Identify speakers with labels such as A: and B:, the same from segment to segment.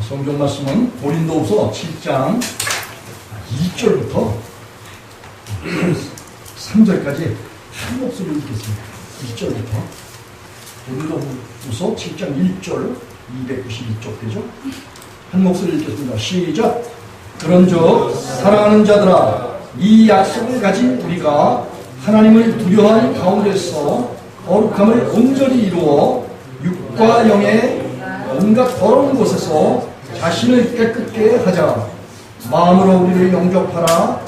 A: 성경 말씀은 고린도후서 7장 2절부터 3절까지 한 목소리로 읽겠습니다. 2절부터 고린도후서 7장 1절 292쪽 되죠? 한 목소리 읽겠습니다. 시작. 그런즉 사랑하는 자들아, 이 약속을 가진 우리가 하나님을 두려워하는 가운데서 거룩함을 온전히 이루어 육과 영의 온갖 더러운 곳에서 자신을 깨끗게 하자. 마음으로 우리를 영접하라.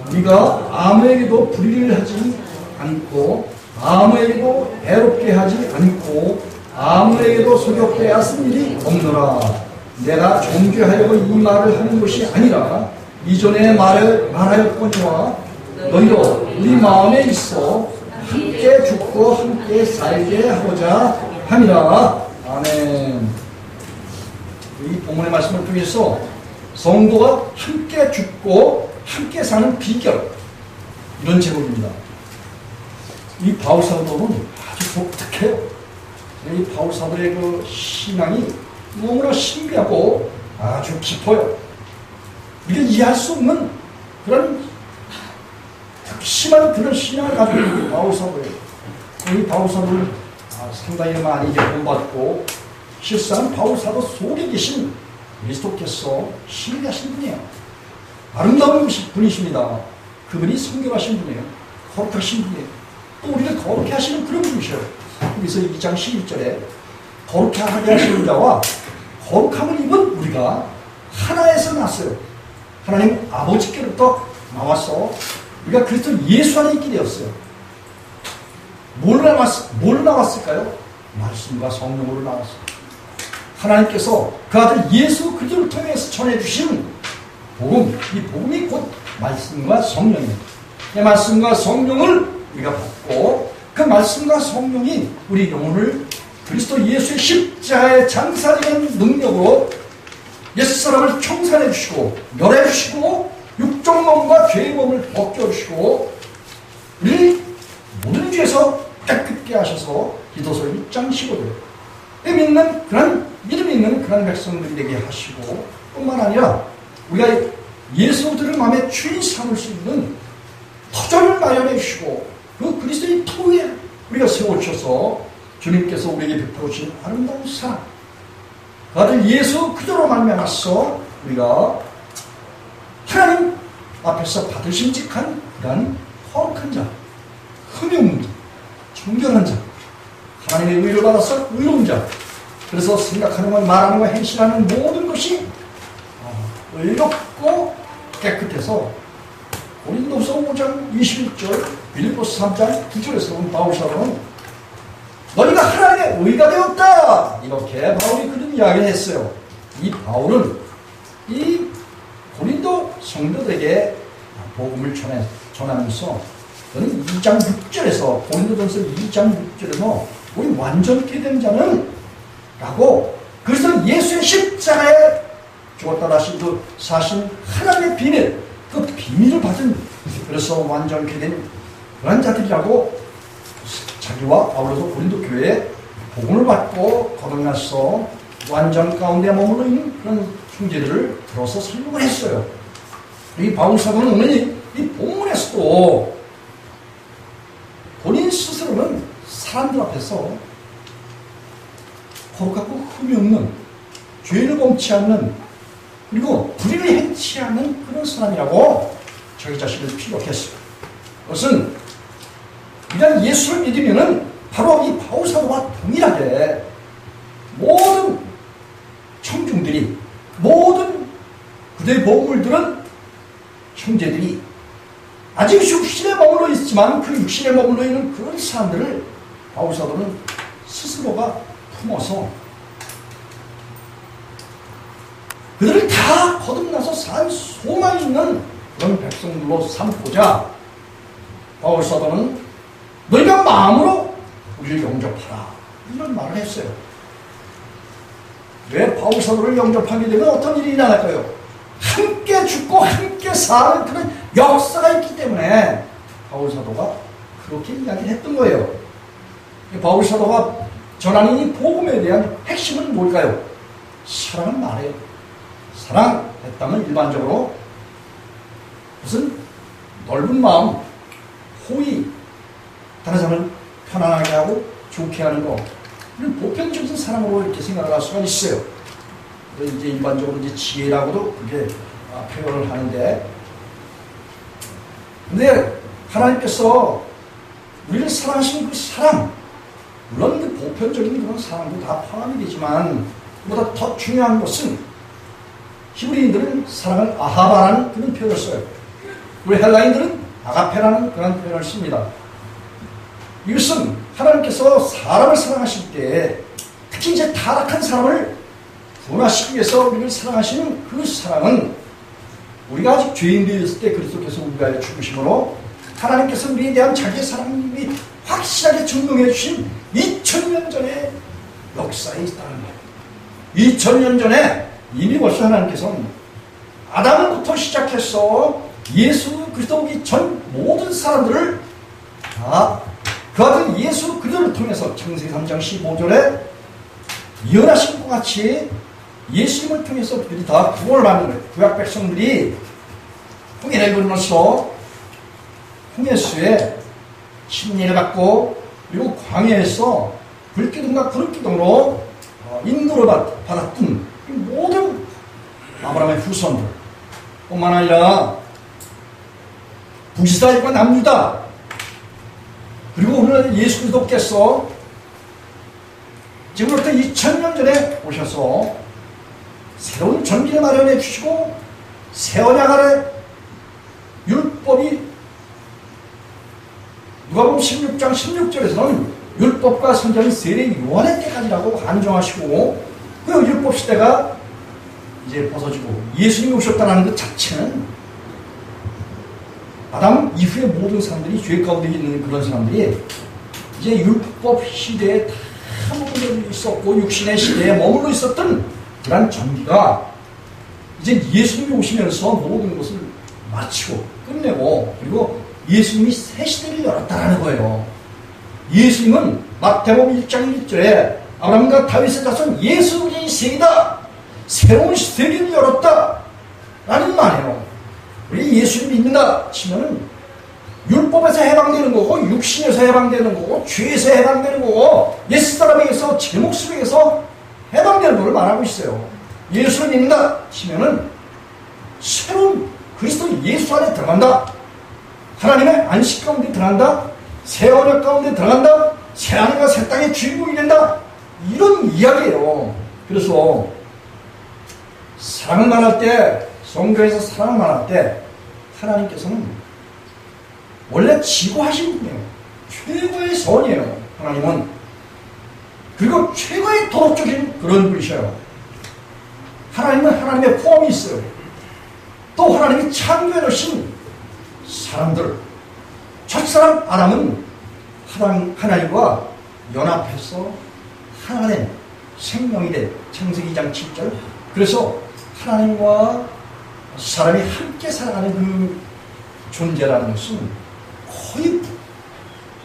A: 우리가 아무에게도 불의를 하지 않고 아무에게도 해롭게 하지 않고 아무에게도 속여 빼앗은 일이 없노라. 내가 정죄하려고 이 말을 하는 것이 아니라 이전에 말하였거니와 너희도 우리 마음에 있어 함께 죽고 함께 살게 하고자 함이라. 아멘. 이 본문의 말씀을 통해서 성도가 함께 죽고 함께 사는 비결, 이런 제목입니다. 이 바울사도는 아주 독특해요. 이 바울사도의 그 신앙이 너무나 신비하고 아주 깊어요. 우리가 이해할 수 없는 그런 심한 그런 신앙을 가지고 있는 바울사도예요. 이 바울사도를 상당히 많이 본받고 실상 바울사도 속에 계신 그리스도께서 신뢰하신 분이에요. 아름다운 분이십니다. 그분이 성결하신 분이에요. 거룩하신 분이에요. 또 우리를 거룩해 하시는 그런 분이셔요. 그래서 2장 11절에 거룩해 하게 하시는 자와 거룩함을 입은 우리가 하나에서 났어요. 하나님 아버지께로부터 나와서 우리가 그리스도 예수 안에 있게 되었어요. 뭘로 나왔을까요? 말씀과 성령으로 나왔어요. 하나님께서 그 아들 예수 그리스도를 통해서 전해주신 복음, 이 복음이 곧 말씀과 성령입니다. 이 말씀과 성령을 우리가 받고 그 말씀과 성령이 우리 영혼을 그리스도 예수의 십자가의 장사되는 능력으로 옛사람을 청산해 주시고 멸해 주시고 육적 몸과 죄의 몸을 벗겨 주시고 우리 모든 죄에서 깨끗게 하셔서 기도서 1장 15절 믿음이 있는 그런 백성들이 되게 하시고 뿐만 아니라 우리가 예수 그리스도를 마음에 주인 삼을 수 있는 터전을 마련해 주시고 그 그리스도의 토에 우리가 세워주셔서 주님께서 우리에게 베풀어 주신 아름다운 사랑, 그 아들 예수 그리스도로 말미암아서 우리가 하나님 앞에서 받으심직한 그런 거룩한 자, 흠이 없는 자, 정결한 자, 하나님의 의를 받아서 의로운 자, 그래서 생각하는 것, 말하는 것, 행실하는 모든 것이 의롭고 깨끗해서 고린도서 5장 21절, 빌립보서 3장 9절에서 본 바울사도는 너희가 하나님의 의가 되었다, 이렇게 바울이 그런 이야기를 했어요. 이 바울은 이 고린도 성도들에게 복음을 전하면서 저는 2장 6절에서 고린도전서 2장 6절에서 우리 완전케 된 자는 라고 그래서 예수의 십자가에 죽었다 다시 그 사신 하나님의 비밀, 그 비밀을 받은 그래서 완전케 된 그런 자들이라고 자기와 아울러서 고린도 교회에 복음을 받고 거듭나서 완전 가운데 머물러 있는 그런 형제들을 들어서 설명을 했어요. 이 바울사도는 오늘 이 본문에서도 본인 스스로는 사람들 앞에서 거룩하고 흠이 없는, 죄를 범치 않는, 그리고 불의를 행치 않는 그런 사람이라고 자기 자신을 피력했어요. 그것은 우리가 예수를 믿으면은 바로 이 바울사도와 동일하게 모든 청중들이, 모든 그대의 보물들은 형제들이 아직 육신에 머물러 있지만 그 육신에 머물러 있는 그런 사람들을 바울사도는 스스로가 품어서 그들을 다 거듭나서 산 소망이 있는 그런 백성들로 삼고자 바울사도는 너희가 마음으로 우리를 영접하라, 이런 말을 했어요. 왜 바울사도를 영접하게 되면 어떤 일이 일어날까요? 함께 죽고 함께 사는 그런 역사가 있기 때문에 바울사도가 그렇게 이야기를 했던 거예요. 바울사도가 전하는 이 복음에 대한 핵심은 뭘까요? 사랑을 말해요. 사랑했다면 일반적으로 무슨 넓은 마음, 호의, 다른 사람을 편안하게 하고 좋게 하는 거, 이런 보편적인 사랑으로 이렇게 생각을 할 수가 있어요. 이제 일반적으로 이제 지혜라고도 그렇게 표현을 하는데, 근데 하나님께서 우리를 사랑하시는 그 사랑, 물론 그 보편적인 그런 사랑도 다 포함이 되지만, 그보다 더 중요한 것은 히브리인들은 사랑을 아하바라는 그런 표현을 써요. 우리 헬라인들은 아가페라는 그런 표현을 씁니다. 이것은 하나님께서 사람을 사랑하실 때, 특히 이제 타락한 사람을 구원하시기 위해서 우리를 사랑하시는 그 사랑은, 우리가 아직 죄인되었을 때 그리스도께서 우리가 죽으심으로 하나님께서 우리에 대한 자기의 사랑이 확실하게 증명해 주신 2000년 전의 역사에 있다는 거예요. 2000년 전에 이미 벌써 하나님께서는 아담부터 시작해서 예수 그리스도 오기 전 모든 사람들을 다 그 아들 예수 그리스도를 통해서 창세기 3장 15절에 예언하신 것 같이 예수님을 통해서 그들이 다 구원을 받는 거예요. 구약 백성들이 홍해를 건너서 홍해수에 침례를 받고, 그리고 광야에서 불기둥과 구름기둥으로 인도를 받았던 모든 아브라함의 후손들 뿐만 아니라 북이스라엘과 남유다, 그리고 오늘 예수 그리스도께서 지금부터 2000년 전에 오셔서 새로운 전기를 마련해 주시고, 새 언약 아래 율법이, 누가복음 16장 16절에서는 율법과 선지자는 세례 요한의 때까지라고 한정하시고, 그 율법 시대가 이제 벗어지고 예수님이 오셨다는 것 자체는 아담 이후의 모든 사람들이 죄 가운데 있는 그런 사람들이 이제 율법 시대에 다 머물러 있었고, 육신의 시대에 머물러 있었던 그런 전기가 이제 예수님이 오시면서 모든 것을 마치고 끝내고, 그리고 예수님이 새 시대를 열었다라는 거예요. 예수님은 마태복음 1장 1절에 아브라함과 다윗의 자손 예수 그리스도의 세이다, 새로운 세계를 열었다 라는 말이에요. 우리 예수를 믿는다 치면은 율법에서 해방되는 거고, 육신에서 해방되는 거고, 죄에서 해방되는 거고, 옛사람에게서 제 목숨에게서 해방되는 것을 말하고 있어요. 예수를 믿는다 치면은 새로운 그리스도 예수 안에 들어간다, 하나님의 안식 가운데 들어간다, 새 언약 가운데 들어간다, 새 하늘과 새 땅의 주인공이 된다, 이런 이야기예요. 그래서 사랑을 말할 때, 성경에서 사랑을 말할 때 하나님께서는 원래 지고하신 분이에요. 최고의 선이에요, 하나님은. 그리고 최고의 도덕적인 그런 분이셔요. 하나님은 하나님의 포함이 있어요. 또 하나님이 창조해 놓으신 사람들, 첫사람 아담은 하나님과 연합해서 하나님 생명이 된 창세기 2장 7절. 그래서 하나님과 사람이 함께 살아가는 그 존재라는 것은 거의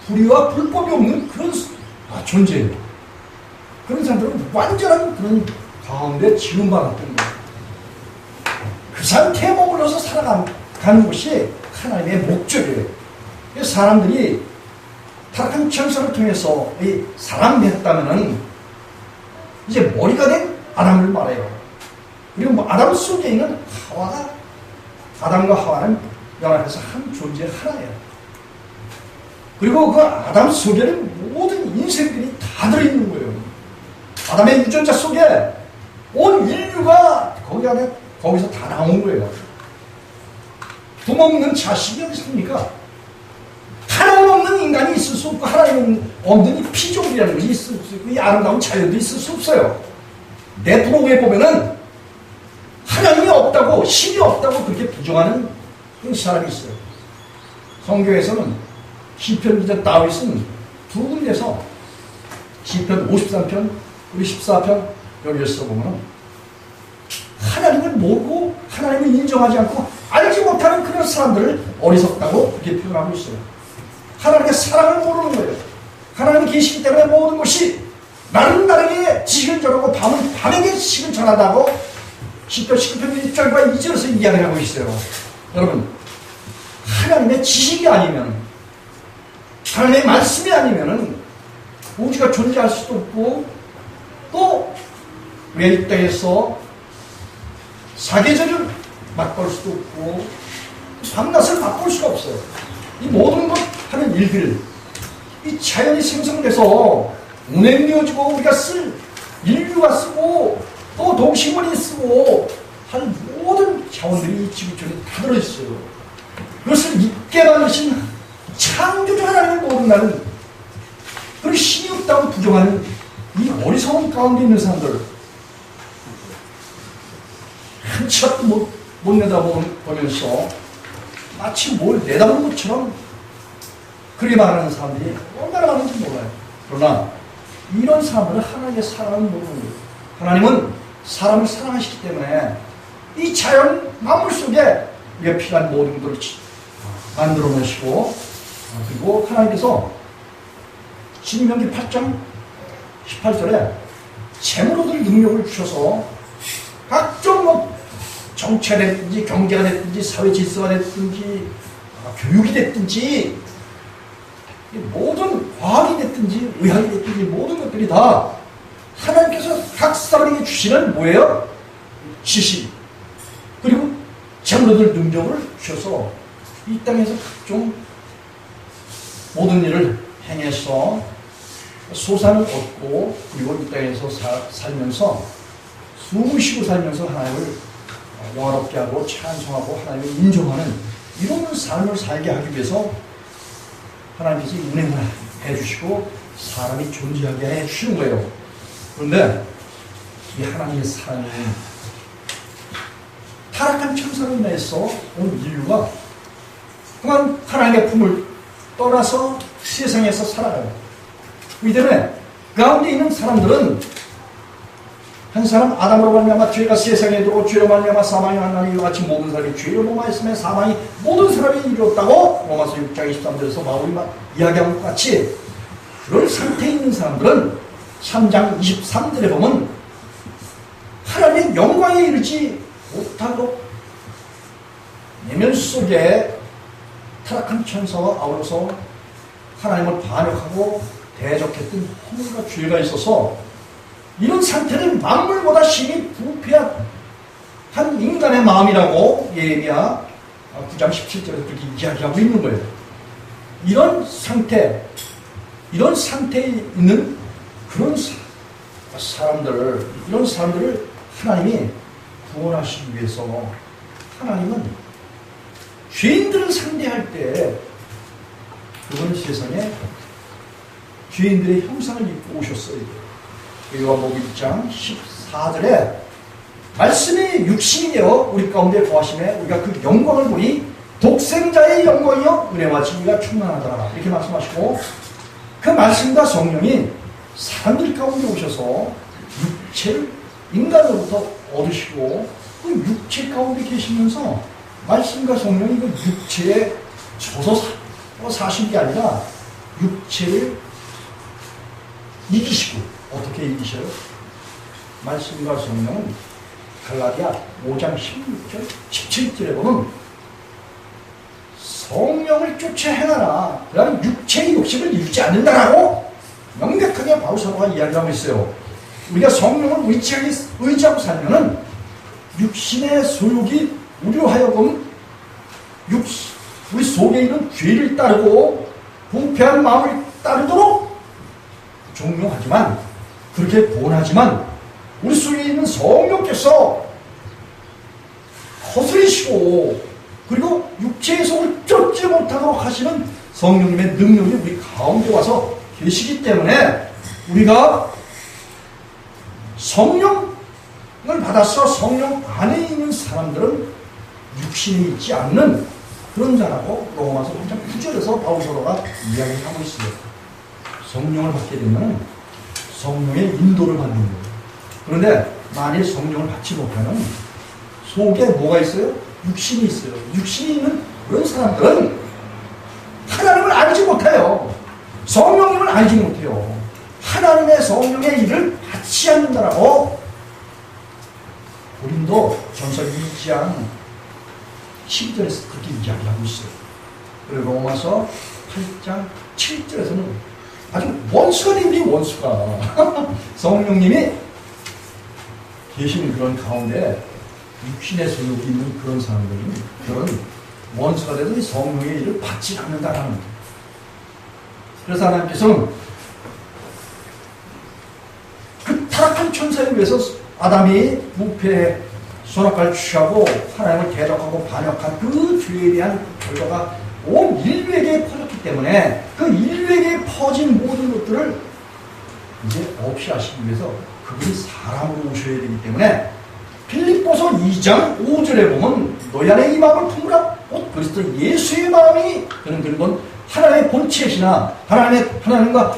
A: 불의와 불법이 없는 그런 존재예요. 그런 사람들은 완전한 그런 가운데 지음받았던 거예요. 그 상태에 머물러서 살아가는 것이 하나님의 목적이에요. 사람들이 타락한 천사를 통해서 이 사람이 됐다면은 이제 머리가 된 아담을 말해요. 그리고 뭐 아담 속에 있는 하와가, 아담과 하와는 연합해서 한 존재 하나예요. 그리고 그 아담 속에는 모든 인생들이 다 들어있는 거예요. 아담의 유전자 속에 온 인류가 거기서 다 나온 거예요. 부모 없는 자식이 어디 있습니까? 하나님 없는 인간이 있을 수 없고, 하나님 없는 이 피조물이라는 것이 있을 수 있고, 이 아름다운 자연도 있을 수 없어요. 내 부록에 보면은 하나님이 없다고, 신이 없다고 그렇게 부정하는 그런 사람이 있어요. 성경에서는 시편 기자 다윗은 두 군데서 시편 53편, 우리 14편 여기에서 보면 하나님을 모르고 하나님을 인정하지 않고 알지 못하는 그런 사람들을 어리석다고 그렇게 표현하고 있어요. 하나님의 사랑을 모르는 거예요. 하나님이 계시기 때문에 모든 것이 나는 나에게 지식을 전하고 밤은 밤에게 지식을 전하다고 10편 19편 1절과 2절에서 이야기를 하고 있어요. 여러분, 하나님의 지식이 아니면, 하나님의 말씀이 아니면은 우주가 존재할 수도 없고, 또 우리가 이 땅에서 사계절을 맛볼 수도 없고, 밤낮을 맛볼 수가 없어요. 이 모든 것 하는 일들, 이 자연이 생성돼서 운행되어지고 우리가 쓸 인류가 쓰고 또 동식물이 쓰고 하는 모든 자원들이 이 지구촌에 다 들어있어요. 그것을 있게 만드신 창조주 하나님을 모른다는, 그리고 신이 없다고 부정하는 이 어리석은 가운데 있는 사람들, 한치 앞도 못 내다보면서 마치 뭘 내다보는 것처럼 그렇게 말하는 사람들이 얼마나 많은지 몰라요. 그러나 이런 사람들은 하나님의 사랑을 모르는 거예요. 하나님은 사람을 사랑하시기 때문에 이 자연 만물 속에 우리가 필요한 모든 것들을 만들어 놓으시고, 그리고 하나님께서 신명기 8장 18절에 재물로 얻을 능력을 주셔서 각종 정치가 됐든지 경제가 됐든지 사회 질서가 됐든지 교육이 됐든지 모든 과학이 됐든지 의학이 됐든지 모든 것들이 다 하나님께서 각 사람에게 주시는 뭐예요? 지식, 그리고 재물을 능력을 주셔서 이 땅에서 각종 모든 일을 행해서 소산을 얻고, 그리고 이 땅에서 살면서 숨을 쉬고 살면서 하나님을 영화롭게 하고 찬송하고 하나님을 인정하는 이런 삶을 살게 하기 위해서 하나님께서 운행을 해주시고 사람이 존재하게 해주시는 거예요. 그런데 이 하나님의 사랑이 타락한 천사로 인해서 오늘 인류가 그만 하나님의 품을 떠나서 세상에서 살아가요. 이 때문에 가운데 있는 사람들은, 한 사람 아담으로 말미암아 죄가 세상에 들어오고 죄로 말미암아 사망이 만나니 이와 같이 모든 사람이 죄로 넘어있으면 사망이 모든 사람이 이루었다고 로마서 6장 23절에서 바울이 이야기한 것 같이, 그런 상태에 있는 사람들은 3장 23절에 보면 하나님의 영광에 이르지 못하고 내면 속에 타락한 천사와 아울러서 하나님을 반역하고 대적했던 허물과 죄가 있어서, 이런 상태는 만물보다 심히 부패한 인간의 마음이라고 예레미야 9장 17절에 그렇게 이야기하고 있는 거예요. 이런 상태에 있는 그런 사람들, 이런 사람들을 하나님이 구원하시기 위해서 하나님은 죄인들을 상대할 때 그분 세상에 죄인들의 형상을 입고 오셨어요. 요한복음 1장 14절에 말씀이 육신이 되어 우리 가운데 거하심에 우리가 그 영광을 보니 독생자의 영광이요 은혜와 진리가 충만하더라, 이렇게 말씀하시고, 그 말씀과 성령이 사람들 가운데 오셔서 육체를 인간으로부터 얻으시고, 그 육체 가운데 계시면서 말씀과 성령이 그 육체에 져서 사신 게 아니라 육체를 이기시고, 어떻게 이기셔요? 말씀과 성령은 갈라디아 5장 16절 17절에 보면 성령을 쫓아 행하라, 그러나 육체의 욕심을 이루지 않는다라고 명백하게 바울 사도가 이야기하고 있어요. 우리가 성령을 의지하고 살면은 육신의 소욕이 우리로 하여금 우리 속에 있는 죄를 따르고 부패한 마음을 따르도록 종용하지만, 그렇게 본하지만 우리 속에 있는 성령께서 거스리시고, 그리고 육체의 속을 쫓지 못하도록 하시는 성령님의 능력이 우리 가운데 와서 계시기 때문에, 우리가 성령을 받아서 성령 안에 있는 사람들은 육신이 있지 않는 그런 자라고 로마서 8장 9절에서 바울 사도가 이야기하고 있어요. 성령을 받게 되면 성령의 인도를 받는 거예요. 그런데 만일 성령을 받지 못하면 속에 뭐가 있어요? 육신이 있어요. 육신이 있는 그런 사람들은 하나님을 알지 못해요. 성령님을 알지 못해요. 하나님의 성령의 일을 받지 않는다라고 고린도 요한복음도 전서 2장 12절에서 그렇게 이야기하고 있어요. 그리고 로마서 8장 7절에서는 아주 원수가 됩니다. 원수가 성령님이 계신 그런 가운데 육신의 소욕이 있는 그런 사람들은 그런 원수가 돼도 성령의 일을 받지 않는다라는 거예요. 그래서 하나님께서는 그 타락한 천사에 위해서 아담이 부패에 선악과를 취하고 하나님을 대적하고 반역한 그 죄에 대한 결과가 온 인류에게 퍼졌기 때문에 그 인류에게 퍼진 모든 것들을 이제 없이 하시기 위해서 그분이 사람으로 오셔야 되기 때문에 빌립보서 2장 5절에 보면 너희 안에 이 마음을 품으라 곧 그리스도 예수의 마음이 그는 그건 하나님의 본체시나 하나님과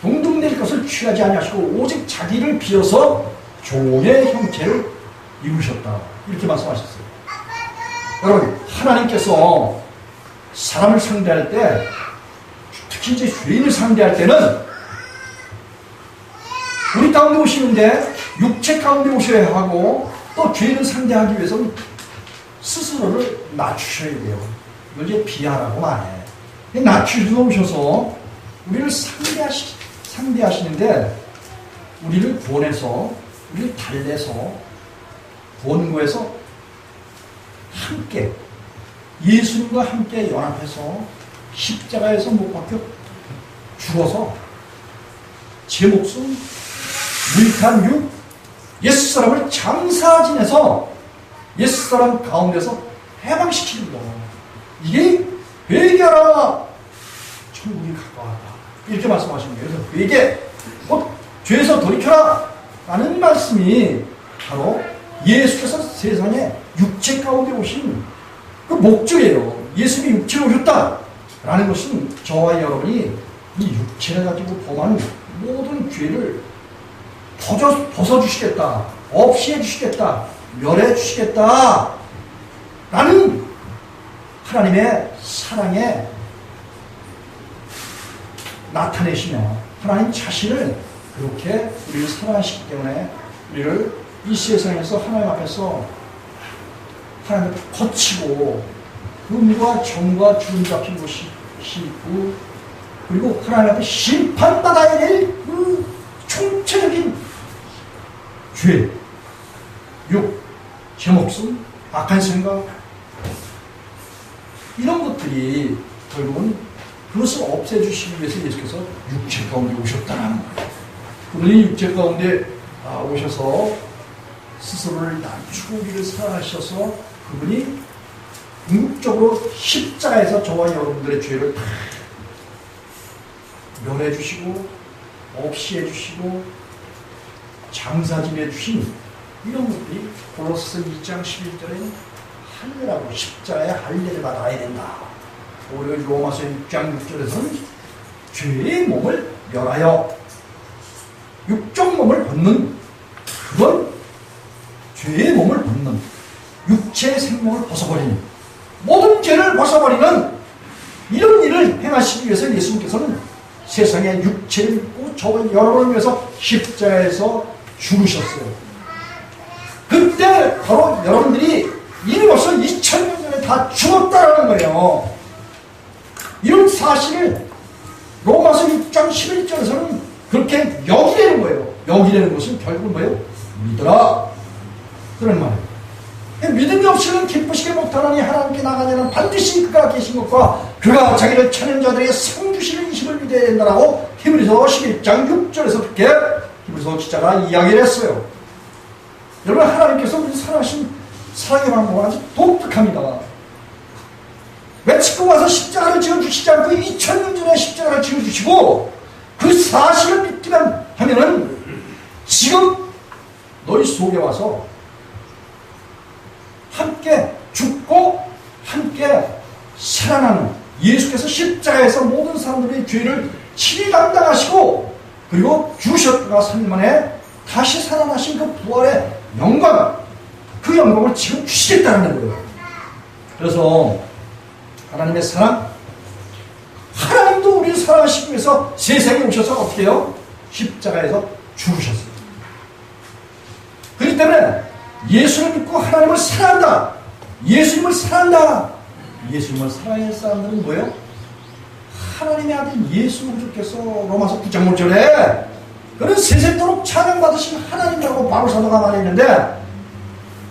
A: 동등될 것을 취하지 아니하시고 오직 자기를 비어서 종의 형체를 이루셨다 이렇게 말씀하셨어요. 여러분 하나님께서 사람을 상대할 때 특히 이제 죄인을 상대할 때는 우리 가운데 오시는데 육체 가운데 오셔야 하고 또 죄인을 상대하기 위해서는 스스로를 낮추셔야 돼요. 이걸 이제 비하라고 말해. 낮추셔서 오셔서 우리를 상대하시는데 우리를 구원해서 우리를 달래서 구원구해서 함께 예수님과 함께 연합해서 십자가에서 못 박혀 죽어서 제 목숨 무익한 육 옛사람을 장사 지내서 옛사람 가운데서 해방시키는 거. 이게 회개하라 천국이 가까웠다 이렇게 말씀하시는 거예요. 그래서 회개 곧 죄에서 돌이켜라 라는 말씀이 바로 예수께서 세상에 육체 가운데 오신 그 목적이에요. 예수님이 육체로 오셨다 라는 것은 저와 여러분이 이 육체를 가지고 범한 모든 죄를 벗어주시겠다, 없이 해주시겠다, 멸해주시겠다 라는 하나님의 사랑에 나타내시며 하나님 자신을 그렇게 우리를 사랑하시기 때문에 우리를 이 세상에서 하나님 앞에서 하나님을 거치고 음과 정과 주름 잡힌 것이 있고 그리고 하나님 앞에 심판받아야 될 그 총체적인 죄, 욕, 제 목숨, 악한 생각 이런 것들이 결국은 그것을 없애주시기 위해서 예수께서 육체 가운데 오셨다는 거예요. 그분이 육체 가운데 오셔서 스스로를 낮추고 우리를 사랑하셔서 그분이 궁극적으로 십자가에서 저와 여러분들의 죄를 다 멸해주시고 없이 해주시고 장사짐해 주신 이런 것들이 골로새 2장 11절에 할례라고 십자가에 할례를 받아야 된다. 오히려 로마서 6장 6절에서는 죄의 몸을 멸하여 육적 몸을 벗는 그런 죄의 몸을 벗는 육체의 생명을 벗어버리는 모든 죄를 벗어버리는 이런 일을 행하시기 위해서 예수님께서는 세상에 육체를 입고 저와 여러분을 위해서 십자가에서 죽으셨어요. 그때 바로 여러분들이 이미 벌써 2000년 전에 다 죽었다라는 거예요. 이런 사실을 로마서 6장 11절에서는 그렇게 여기려는 거예요. 여기려는 것은 결국은 뭐예요? 믿어라 그런 말이에요. 믿음이 없이는 기쁘시게 못하느니 하나님께 나가냐는 반드시 그가 계신 것과 그가 자기를 찾는 자들에게 상 주시는 이심을 믿어야 된다라고 히브리서 11장 6절에서 그렇게 히브리서 기자가 이야기를 했어요. 여러분 하나님께서 우리 사랑하신 사랑의 방법은 아주 독특합니다. 왜 지금 와서 십자가를 지어주시지 않고 2000년 전에 십자가를 지어주시고 그 사실을 믿기만 하면은 지금 너희 속에 와서 함께 죽고 함께 살아나는 예수께서 십자가에서 모든 사람들의 죄를 친히 담당하시고 그리고 죽으셨다가 3일 만에 다시 살아나신 그 부활의 영광 그 영광을 지금 주시겠다는 거예요. 그래서 하나님의 사랑 하나님도 우리를 사랑하시기 위해서 세상에 오셔서 어떻게 해요? 십자가에서 죽으셨어요. 그리고 그렇기 때문에 예수를 믿고 하나님을 사랑한다. 예수님을 사랑한다. 예수님을 사랑할 사람들은 뭐예요? 하나님의 아들 예수 그리스도께서 로마서 9장 5절에 그는 세세토록 찬양받으신 하나님이라고 바울 사도가 말했는데,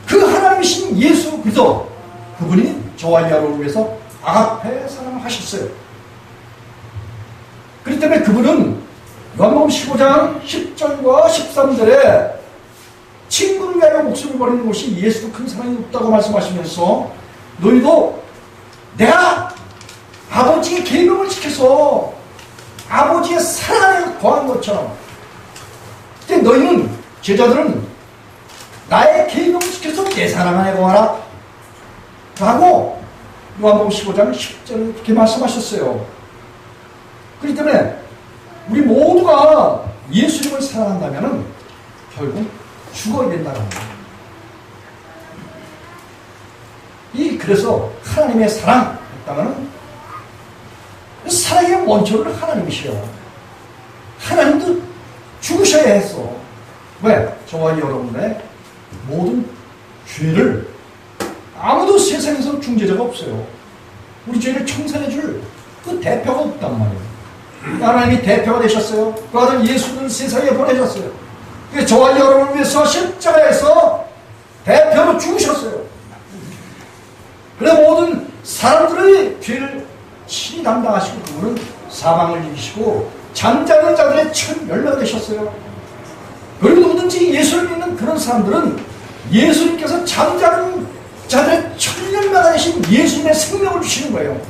A: 그 하나님이신 예수 그리스도, 그분이 저와 여러분을 위해서 아가페 사랑하셨어요. 그렇기 때문에 그분은 요한복음 15장 10절과 13절에 친구를 위하여 목숨을 버리는 것이 예수도 큰 사랑이 없다고 말씀하시면서, 너희도 내가 아버지의 계명을 지켜서 아버지의 사랑에 거한 것처럼, 근데 너희는, 제자들은 나의 계명을 지켜서 내 사랑 안에 거하라 라고 요한복음 15장 10절에 그렇게 말씀하셨어요. 그렇기 때문에 우리 모두가 예수님을 사랑한다면 결국 죽어야 된다는 거예요. 그래서 하나님의 사랑 했다면 사랑의 원초를 하나님이시여. 하나님도 죽으셔야 했어. 왜? 저와 여러분의 모든 죄를, 아무도 세상에서 중재자가 없어요. 우리 죄를 청산해 줄 그 대표가 없단 말이에요. 하나님이 대표가 되셨어요. 그 아들 예수는 세상에 보내셨어요. 그래서 저와 여러분을 위해서 십자가에서 대표로 죽으셨어요. 그래서 모든 사람들의 죄를 친히 담당하시고, 그분은 사망을 이기시고 잠자는 자들의 첫 열매가 되셨어요. 그리고 누구든지 예수를 믿는 그런 사람들은 예수님께서 잠자는 자들의 첫 열매가 되신 예수님의 생명을 주시는 거예요.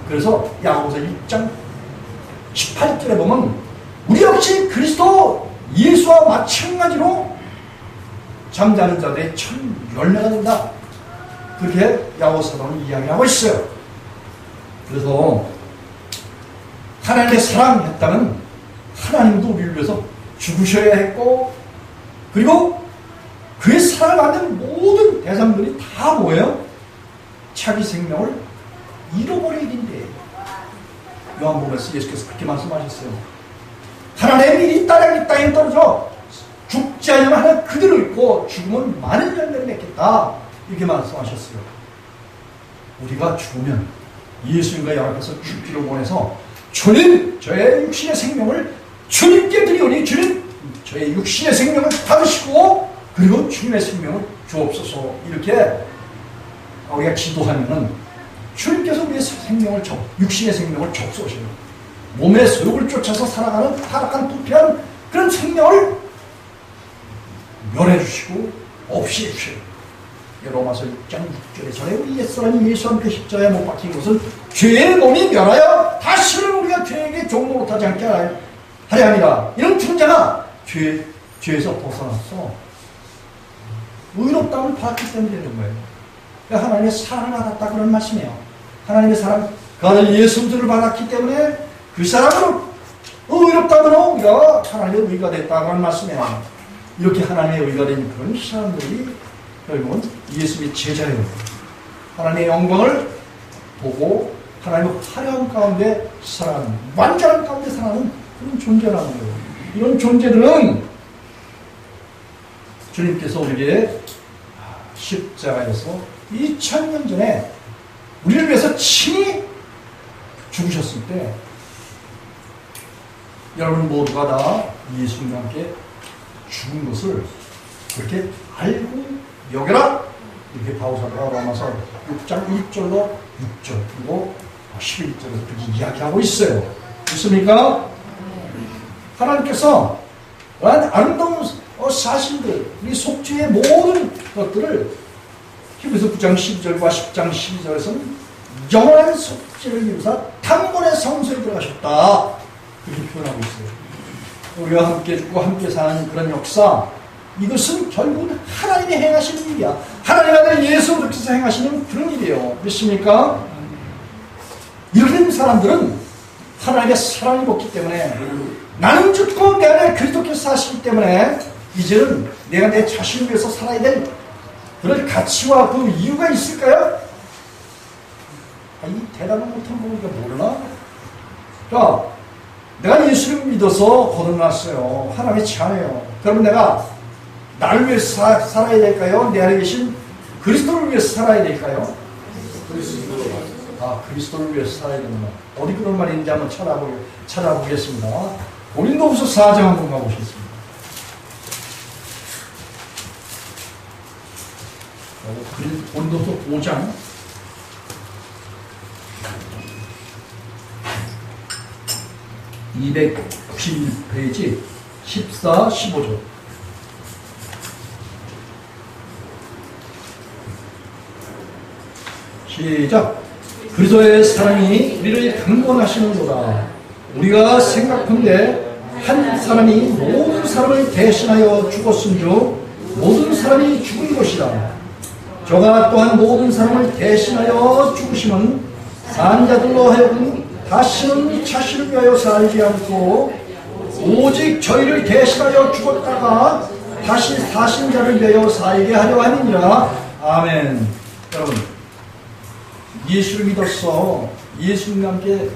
A: 그래서 야고보서 1장 18절에 보면 우리 역시 그리스도 예수와 마찬가지로 잠자는 자들의 첫 열매가 된다. 그렇게 야고보서는 이야기하고 있어요. 그래서 하나님의 사랑했다면 하나님도 우리를 위해서 죽으셔야 했고, 그리고 그의 사랑을 받는 모든 대상들이 다 뭐예요? 자기 생명을 잃어버려야 된대. 요한복음에서 예수께서 그렇게 말씀하셨어요. 하나님의 일이 땅에 떨어져 죽지 않으면 하나님 그대로 있고 죽으면 많은 열매를 맺겠다. 이렇게 말씀하셨어요. 우리가 죽으면 예수님과 연합해서 죽기를 원해서 주님, 저의 육신의 생명을 주님께 드리오니 주님, 저의 육신의 생명을 받으시고 그리고 주님의 생명을 주옵소서. 이렇게 우리가 기도하면은 주님께서 우리의 생명을 육신의 생명을 접수하셔요. 몸의 소욕을 쫓아서 살아가는 타락한 부패한 그런 생명을 멸해 주시고 없이 해주셔요. 로마서 6장 6절에 전에 우리 옛사람이 예수와 함께 십자가에 못 박힌 것은 죄의 몸이 멸하여 다시는 우리가 죄에게 종로 못하지 않게 하려 함이라. 이런 중자가 죄에서 벗어났어. 의롭다움을 받았기 때문에 되는 거예요. 그러니까 하나님의 사랑을 받았다 그런 말씀이에요. 하나님의 사랑, 그 아들 예수를 받았기 때문에 그 사랑으로 의롭다움으로 우리가 하나님의 의가 됐다 그런 말씀이에요. 이렇게 하나님의 의가 된 그런 사람들이 결국은 예수의 제자예요. 하나님의 영광을 보고 하나님의 화려한 가운데 살아가는, 완전한 가운데 살아가는 그런 존재라는 거예요. 이런 존재들은 주님께서 우리에게 십자가에서 2000년 전에 우리를 위해서 친히 죽으셨을 때 여러분 모두가 다 예수님과 함께 죽은 것을 그렇게 알고 여겨라. 이렇게 바울사도가 로마서 6장 1절로 6절 그리고 11절에서 그렇게 이야기하고 있어요. 있습니까? 하나님께서 아름다운 사실들, 우리 속죄의 모든 것들을 히브리서 9장 12절과 10장 12절에서는 영원한 속죄를 이루사 단번에 성소에 들어가셨다. 그렇게 표현하고 있어요. 우리와 함께 죽고 함께 사는 그런 역사, 이것은 결국은 하나님이 행하시는 일이야. 하나님 아들 예수 그리스도께서 행하시는 그런 일이에요. 믿습니까? 이런 사람들은 하나님의 사랑이 없기 때문에, 나는 죽고 내 안에 그리스도께서 사시기 때문에 이제는 내가 내 자신을 위해서 살아야 될 그런 가치와 그 이유가 있을까요? 이 대답을 못한 거 우리가 모르나? 자, 내가 예수를 믿어서 거듭났어요. 하나님의 자녀예요. 그러면 내가 나를 위해서 살아야 될까요? 내 안에 계신 그리스도를 위해서 살아야 될까요? 그리스도를 위해서 살아야 되는구나. 어디 그런 말이 있는지 한번 찾아보겠습니다. 고린도후서 4장 한번 가보시겠습니다. 고린도후서 5장 291페이지 14, 15조. 시작. 그리스도의 사랑이 우리를 강권하시는도다. 우리가 생각컨대 한 사람이 모든 사람을 대신하여 죽었은즉 모든 사람이 죽은 것이다. 저가 또한 모든 사람을 대신하여 죽으심은 산 자들로 하여금 다시는 자신을 위하여 살지 않고 오직 저희를 대신하여 죽었다가 다시 사신 자를 위하여 살게 하려 함이니라. 아멘. 여러분, 예수를 믿었어. 예수님과 함께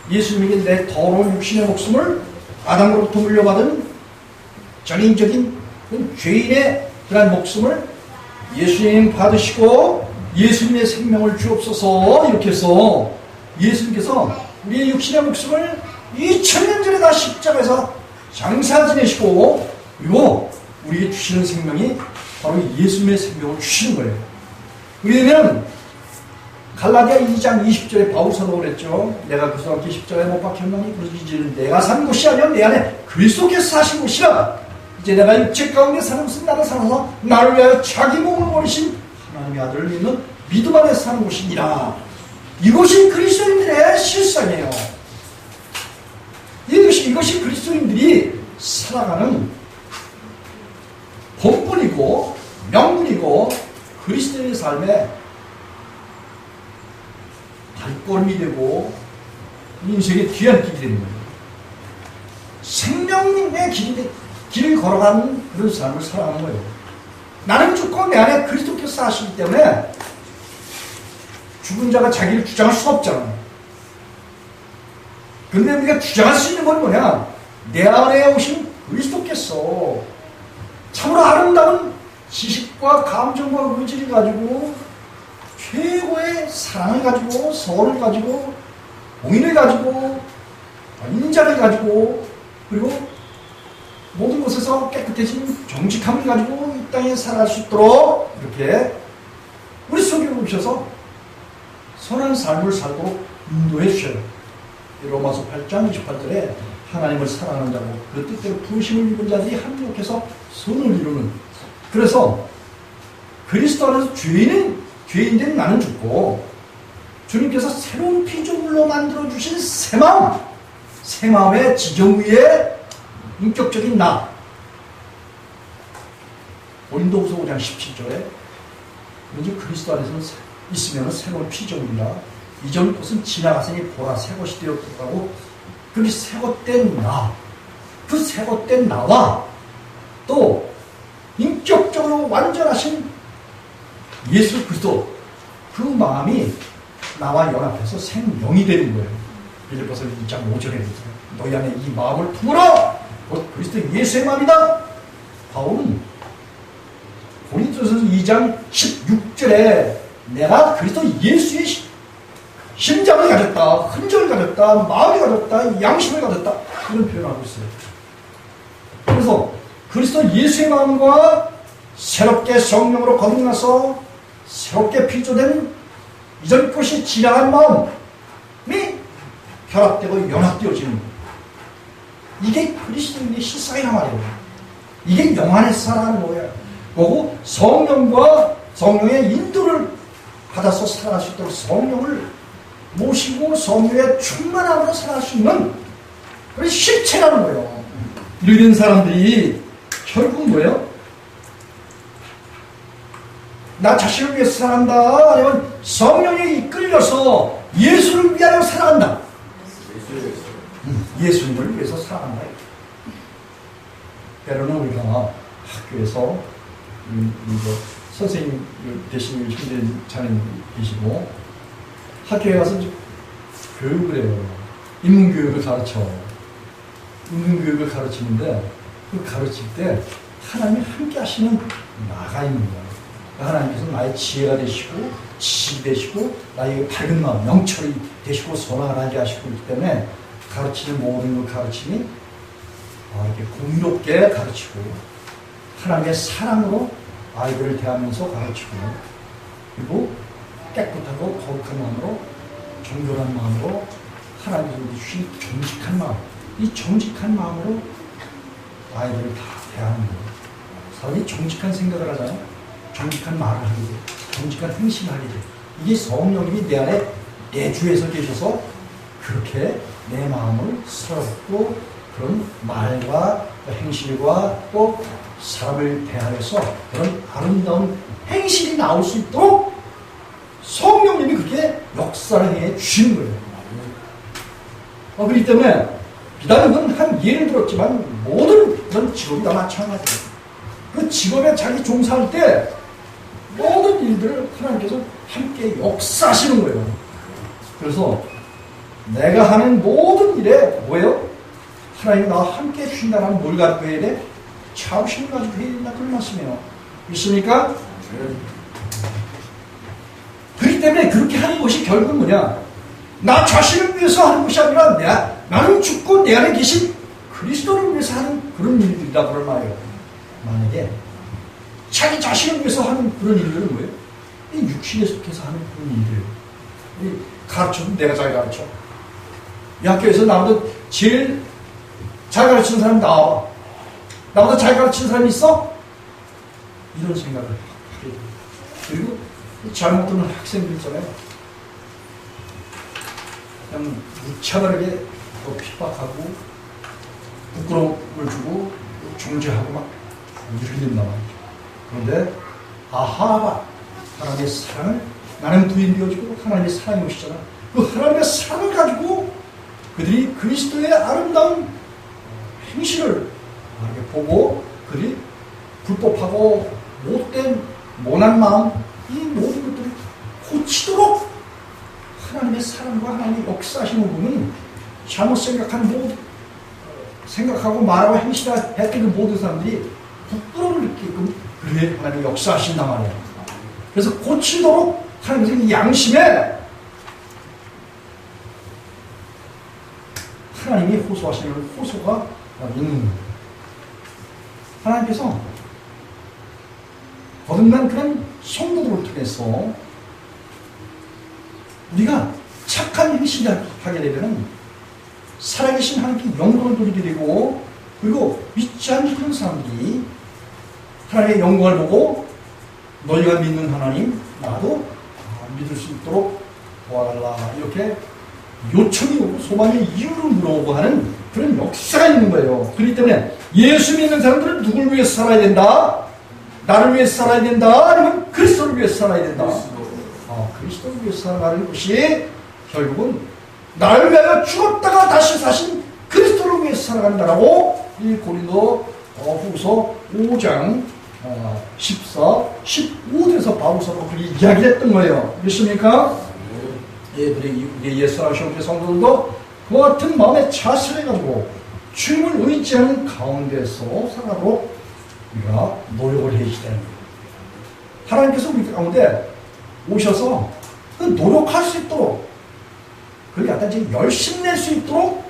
A: 예수님에게 내 더러운 육신의 목숨을 아담으로부터 물려받은 전인적인 죄인의 그런 목숨을 예수님 받으시고 예수님의 생명을 주옵소서. 이렇게 해서 예수님께서 우리의 육신의 목숨을 2000년 전에 다 십자가에서 장사 지내시고 그리고 우리에게 주시는 생명이 바로 예수님의 생명을 주시는 거예요. 우리는 갈라디아 2장 20절에 바울 사도가 그랬죠. 내가 그리스도와 함께 십자가에 못 박혔나니 그래서 이제는 내가 산 것이 아니라 내 안에 그리스도께서 사신 것이라. 이제 내가 육체 가운데 사는 것은 나를 살아서 나를 위하여 자기 몸을 버리신 하나님의 아들을 믿는 믿음 안에 사는 것이니라. 이것이 그리스도인들의 실상이에요. 이것이 그리스도인들이 살아가는 본분이고 명분이고 그리스도의 삶의 발걸음이 되고 인생의 뒤안길이 되는 거예요. 생명의 길을 걸어가는 그런 삶을 살아가는 거예요. 나는 죽고 내 안에 그리스도께서 사시기 때문에 죽은 자가 자기를 주장할 수 없잖아. 근데 우리가 주장할 수 있는 건 뭐냐? 내 안에 오신 그리스도께서 참으로 아름다운 지식과 감정과 의지를 가지고 최고의 사랑을 가지고 서울을 가지고 공인을 가지고 인자를 가지고 그리고 모든 곳에서 깨끗해진 정직함을 가지고 이 땅에 살아갈 수 있도록 이렇게 우리 속에 오셔서 선한 삶을 살도록 인도해 주셔요. 로마서 8장 28절에 하나님을 사랑하는 자고 그 뜻대로 부르심을 입은 자들이 합력해서 선을 이루는. 그래서 그리스도 안에서 죄인된 나는 죽고 주님께서 새로운 피조물로 만들어주신 새 마음의 지정 위에 인격적인 나. 고린도후서 5장 17절에 먼저 그리스도 안에서 있으면 새로운 피조물이라 이전 것은 지나갔으니 보라 새 것이 되었다고. 그게 새것된 나, 그 새것된 나와 또 인격적으로 완전하신 예수 그리스도 그 마음이 나와 연합해서 생명이 되는 거예요. 빌립보서 2장 5절에 너희 안에 이 마음을 품으라 곧 그리스도 예수의 마음이다. 바울은 고린도전서 2장 16절에 내가 그리스도 예수의 심장을 가졌다, 흔적을 가졌다, 마음을 가졌다, 양심을 가졌다 이런 표현을 하고 있어요. 그래서 그리스도 예수의 마음과 새롭게 성령으로 거듭나서 새롭게 피조된 이전 것이 지나간 마음이 결합되고 연합되어지는 거예요. 이게 그리스도인의 실상이란 말이에요. 이게 영안에 살아가는 거예요. 그리고 성령의 인도를 받아서 살아갈 수 있도록 성령을 모시고 성령의 충만함으로 살아갈 수 있는 그런 실체라는 거예요. 이런 사람들이 결국 뭐예요? 나 자신을 위해서 살아간다. 아니면 성령에 이끌려서 예수를 위하여 살아간다. 예수님을 위해서 살아간다. 때로는 우리가 학교에서 선생님 되시는 힘든 자녀님 계시고 학교에 가서 교육을 해요. 인문교육을 가르쳐. 인문교육을 가르치는데 그 가르칠 때 하나님이 함께 하시는 나가 있는 거예요. 하나님께서 나의 지혜가 되시고 지식이 되시고 나의 밝은 마음, 영철이 되시고 선하게 하시고 있기 때문에 가르치는 모든 그 가르침이 이렇게 공의롭게 가르치고 하나님의 사랑으로 아이들을 대하면서 가르치고 그리고 깨끗하고 거룩한 마음으로 정결한 마음으로 하나님께서 주신 정직한 마음, 이 정직한 마음으로 아이들을 다 대하는 거예요. 사람이 정직한 생각을 하잖아요. 정직한 말을 하게 돼. 정직한 행실을 하게 돼. 이게 성령님이 내 안에 내주에서 계셔서 그렇게 내 마음을 서럽고 그런 말과 행실과 또 사람을 대하여서 그런 아름다운 행실이 나올 수 있도록 성령님이 그렇게 역사를 해 주시는 거예요. 그렇기 때문에 비단은 한 예를 들었지만 모든 그런 직업이 다 마찬가지예요. 그 직업에 자기 종사할 때 모든 일들을 하나님께서 함께 역사하시는 거예요. 그래서 내가 하는 모든 일에 뭐예요? 하나님 나와 함께 해주신다는 뭘 가지고 해야 돼? 자부심을 가지고 해야 된다 그런 말씀이에요. 있습니까? 그렇기 때문에 그렇게 하는 것이 결국은 뭐냐? 나 자신을 위해서 하는 것이 아니라 나는 죽고 내 안에 계신 그리스도를 위해서 하는 그런 일들이다 그런 말이에요. 만약에 자기 자신을 위해서 하는 그런 일들은 뭐예요? 이 육신에 속해서 하는 그런 일들. 가르쳐도 내가 잘 가르쳐. 이 학교에서 나보다 제일 잘 가르치는 사람이 나와. 나보다 잘 가르치는 사람이 있어? 이런 생각을 하게 돼요. 그리고 잘못 듣는 학생들 있잖아요. 그냥 무차별하게 핍박하고 부끄러움을 주고 중재하고 막 이렇게 된단 말이죠. 그런데 하나님의 사랑을 나는 부인 되어지고 하나님의 사랑이 오시잖아. 그 하나님의 사랑을 가지고 그들이 그리스도의 아름다운 행실을 이렇게 보고 그들이 불법하고 못된 모난 마음 이 모든 것들을 고치도록 하나님의 사랑과 하나님의 역사하시는 부분은 잘못 생각하고 말하고 행실했던 그 모든 사람들이 부끄러움을 느끼게끔 그래 하나님의 역사하신단 말이에요. 그래서 고치도록 하나님의 양심에 하나님이 호소하시는 호소가 있는 거예요. 하나님께서 거듭난 그런 성도들을 통해서 우리가 착한 행실을 하게 되면 살아계신 하나님께 영광을 돌리게 되고 그리고 믿지 않는 그런 사람들이 하나님의 영광을 보고 너희가 믿는 하나님 나도 믿을 수 있도록 도와달라 이렇게 요청이 오고 소망의 이유를 물어보고 하는 그런 역사가 있는 거예요. 그렇기 때문에 예수 믿는 사람들은 누굴 위해서 살아야 된다? 나를 위해서 살아야 된다? 아니면 그리스도를 위해서 살아야 된다? 그리스도를 위해서 살아가는 것이 결국은 나를 위하여 죽었다가 다시 사신 그리스도를 위해서 살아간다라고 이 고린도 후서 5장 14, 15절에서 바울서로 그렇게 이야기를 했던 거예요. 믿습니까? 우리 예수 살아오신 성도들도 그 같은 마음의 자세를 해가지고 주님을 의지하는 가운데서 살아도록 우리가 노력을 해야 되는 거예요. 하나님께서 우리 가운데 오셔서 그 노력할 수 있도록 그렇게 갖다 이제 열심히 낼 수 있도록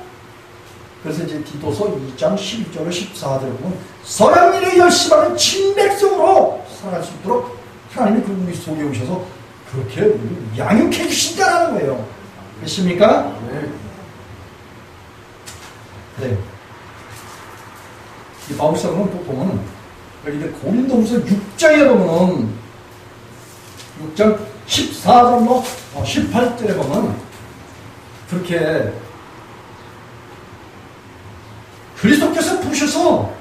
A: 그래서 이제 디도서 2장 12절 14절에 보면 선한 일에 열심히 하는 친백성으로 살아갈 수 있도록 하나님이 그 우리 속에 오셔서 그렇게 양육해 주신다는 거예요. 그렇습니까? 네. 이 바울서는 또 보면 여기 고린도후서 6장에 보면은 6장 14절로 18절에 보면 그렇게 그리스도께서 부르셔서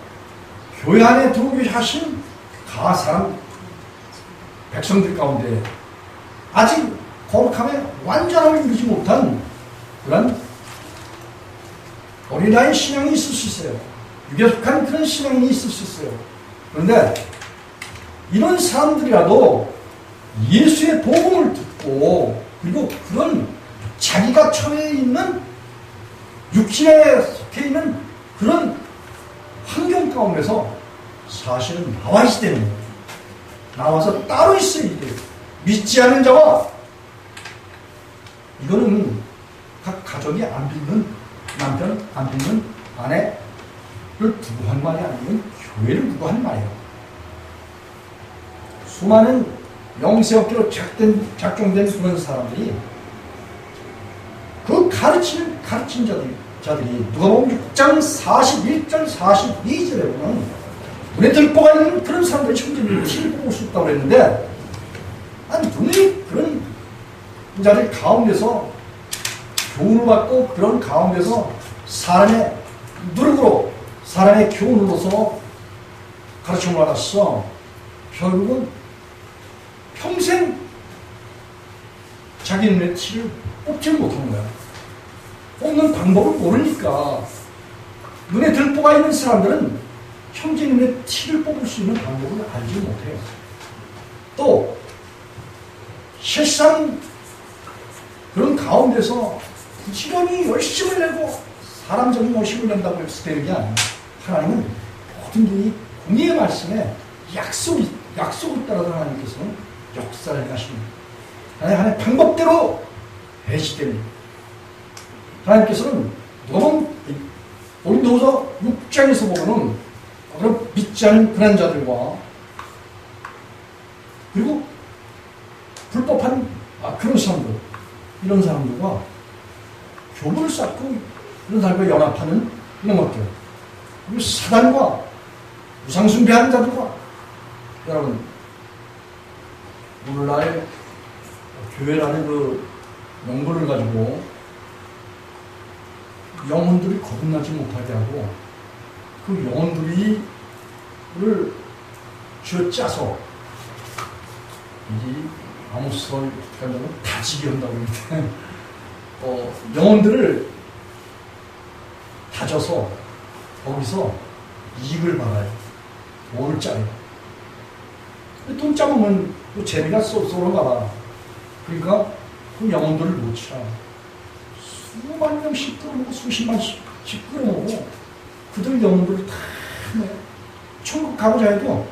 A: 교회 안에 들어오게 하신 가사람 백성들 가운데 아직 거룩함에 완전함을 이루지 못한 그런 어린아이 신앙이 있을 수 있어요. 유교적한 그런 신앙이 있을 수 있어요. 그런데 이런 사람들이라도 예수의 복음을 듣고 그리고 그런 자기가 처해 있는 육신에 속해 있는 그런 환경 가운데서 사실은 나와 있어야 되는 거예요. 나와서 따로 있어야 돼요. 믿지 않는 자와, 이거는 각 가족이 안 믿는 남편, 안 믿는 아내를 두고 한 말이 아니고 교회를 두고 한 말이에요. 수많은 영세업계로 작정된 그런 사람들이 그 가르친 자들이 누가 보면 6장 41절 42절에 보면 눈에 들보가 있는 그런 사람들이 형제들이 티를 뽑을 수 있다고 그랬는데, 아니 분명히 그런 자들 가운데서 교훈을 받고 그런 가운데서 사람의 누룩으로 사람의 교훈으로서 가르침을 받았어. 결국은 평생 자기 눈에 티를 뽑지 못하는 거야. 뽑는 방법을 모르니까. 눈에 들보가 있는 사람들은 형제 눈에 티를 뽑을 수 있는 방법을 알지 못해요. 또 실상 그런 가운데서 부지런히 열심을 내고 사람적인 열심을 낸다고 해서 되는 게 아니에요. 하나님은 모든 게 공의의 말씀에 약속을 따라서 하나님께서는 역사를 하십니다. 하나님의 방법대로 배시됩니다. 하나님께서는 고린도후서 6장에서 보면은 그런 믿지 않는 그런 자들과 그리고 불법한 그런 사람들, 이런 사람들과 교분을 쌓고 이런 사람과 연합하는 이런 것들, 그리고 사단과 우상숭배하는 자들과, 여러분 오늘날 교회라는 그 명분을 가지고 영혼들이 거듭나지 못하게 하고 그 영혼들을 쥐어짜서 이 아모스를 다지게 한다고 그러는데 영혼들을 다져서 거기서 이익을 받아요. 돈을 짜요. 돈 짜보면 또 재미가 쏘쏘런가 봐. 그러니까 그 영혼들을 놓치라. 수만 명씩 끌어모고 수십만씩 끌어모고 그들 영혼들을 다 천국 가고자 해도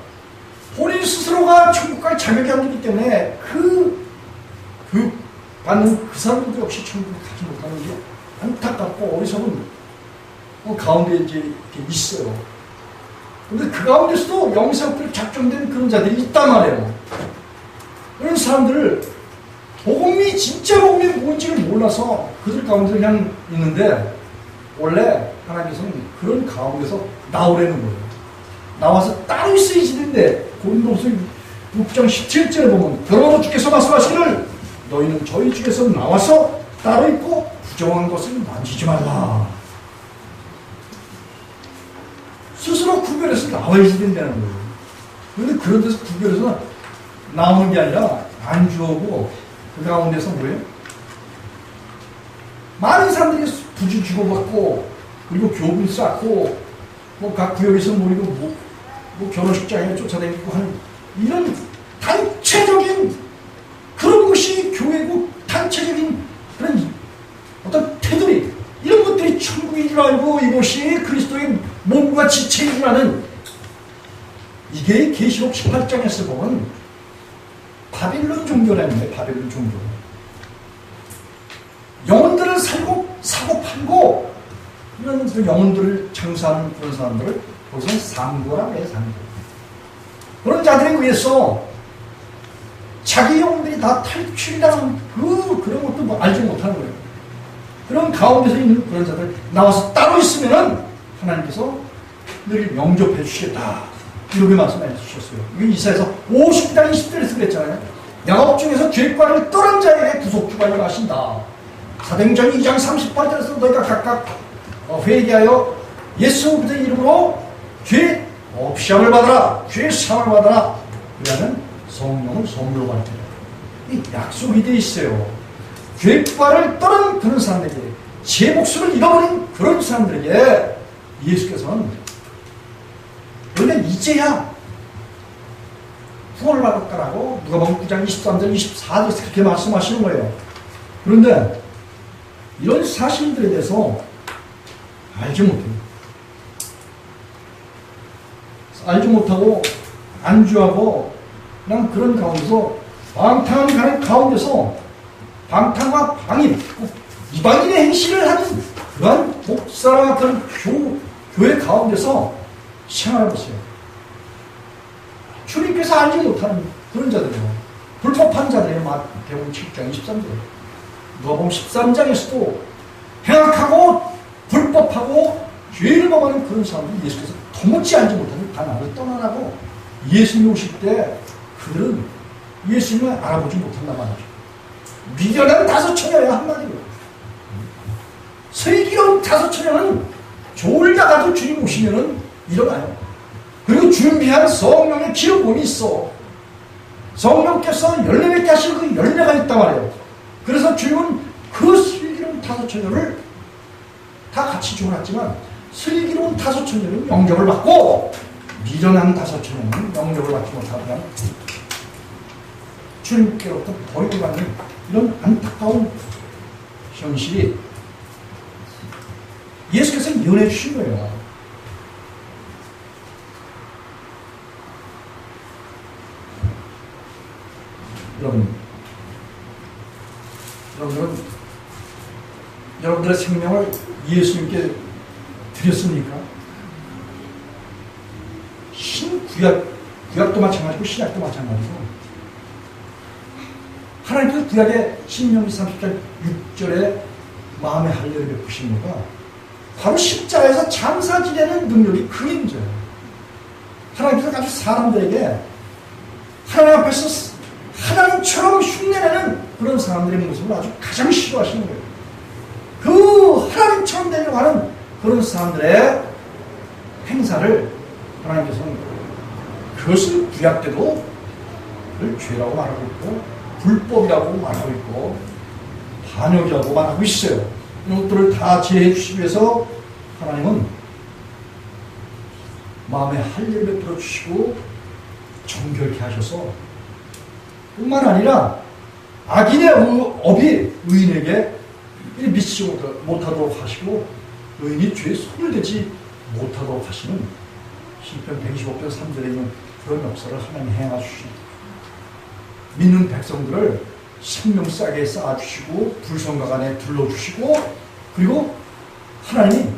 A: 본인 스스로가 천국 갈 자격이 안 되기 때문에 그 받는 그 사람들 역시 천국을 가지 못하는 게 안타깝고 어리석은 가운데 이제 이렇게 있어요. 근데 그 가운데서도 영세업들 작정된 그런 자들이 있단 말이에요. 그런 사람들을 복음이 진짜 복음이 뭔지를 몰라서 그들 가운데 그냥 있는데, 원래 하나님께서는 그런 가운데서 나오라는 거예요. 나와서 따로 있어야지 되는데, 고린도후서 6장 17절에 보면 그러므로 주께서 말씀하시기를 너희는 저희 중에서 나와서 따로 있고 부정한 것을 만지지 말라. 스스로 구별해서 나와야지 된다는 거예요. 그런데 그런 데서 구별해서 나오는 게 아니라 안주하고 그 가운데서 뭐예요? 많은 사람들이 부주 주고받고 그리고 교분 쌓고 뭐 각 구역에서 모이고 뭐 결혼식장에 쫓아다니고 하는 이런 단체적인 그런 것이 교회고, 단체적인 그런 어떤 태도리, 이런 것들이 천국인 줄 알고 이것이 그리스도의 몸과 지체인 줄 아는, 이게 계시록 18장에서 보면 바빌론 종교라는 거예요. 바빌론 종교. 영혼들을 사고 팔고 이런 그 영혼들을 장사하는 그런 사람들을 거기서 상고라고 해요. 상고. 그런 자들에 의해서 자기 영혼들이 다 탈출이라는 그런 것도 뭐 알지 못하는 거예요. 그런 가운데서 있는 그런 자들 나와서 따로 있으면은 하나님께서 늘 영접해 주시겠다, 이렇게 말씀해 주셨어요. 이게 이사야서 50장 20절에서 그랬잖아요. 야곱 중에서 죄과를 떠난 자에게 구속주가 일어나신다. 사도행전 2장 38절에서 너희가 각각 회개하여 예수 그리스도의 이름으로 죄 없이함을 받아라, 죄 사함을 받아라. 그러면 성령을 선물로 받으라. 이 약속이 되어 있어요. 죄과를 떠난 그런 사람에게, 제 목숨을 잃어버린 그런 사람들에게 예수께서는 너희는 이제야 구원을 받았다라고 누가복음 9장 23절 24절에서 그렇게 말씀하시는 거예요. 그런데 이런 사실들에 대해서 알지 못해요. 알지 못하고 안주하고 그냥 그런 가운데서 방탕한 가는 가운데서 방탕과 방임, 이방인의 행실을 하는 그러한 목사와 그런 교회 가운데서 생활하고 있어요. 주님께서 알지 못하는 그런 자들이에요. 불법한 자들이에요. 마태복음 7장 23절. 누가복음 13장에서도 행악하고 불법하고 죄를 범하는 그런 사람들이 예수께서 도무지 알지 못하는 가나안을 떠나라고 예수님이 오실 때 그들은 예수님을 알아보지 못한단 말이죠. 미련한 5처녀야 한마디로. 슬기로운 5처녀는 졸다가도 주님 오시면은 일어나요. 그리고 준비한 성령의 기름붐이 있어. 성령께서 열매 맺게 하실 그 열매가 있단 말이에요. 그래서 주님은 그 슬기로운 5처녀를 다 같이 주문했지만 슬기로운 5처녀는 영접을 받고 미련한 5처녀는 영접을 받지 못하고 그냥 주님께로부터 버림을 받는 이런 안타까운 현실이 예수께서 연해 주신 거예요. 여러분들의 생명을 예수님께 드렸습니까? 구약도 마찬가지고 신약도 마찬가지고 하나님께서 구약의 신명기 30장 6절에 마음의 할례를 베푸신 거가 바로 십자가에서 장사 지내는 능력이 그 임재예요. 하나님께서 아주 사람들에게 하나님 앞에서 하나님처럼 흉내내는 그런 사람들의 모습을 아주 가장 싫어하시는 거예요. 그 하나님처럼 되려고 하는 그런 사람들의 행사를 하나님께서는 그것을 구약 때도 죄라고 말하고 있고 불법이라고 말하고 있고 반역이라고 말하고 있어요. 이것들을 다 제해해 주시기 위해서 하나님은 마음에 할례를 베풀어 주시고 정결케 하셔서 뿐만 아니라 악인의 업이 의인에게 미치지 못하도록 하시고 의인이 죄에 손을 대지 못하도록 하시는 시편 125편 3절에 있는 그런 역사를 하나님이 행하주십니다. 믿는 백성들을 생명싸게 쌓아주시고 불성각 안에 둘러주시고 그리고 하나님이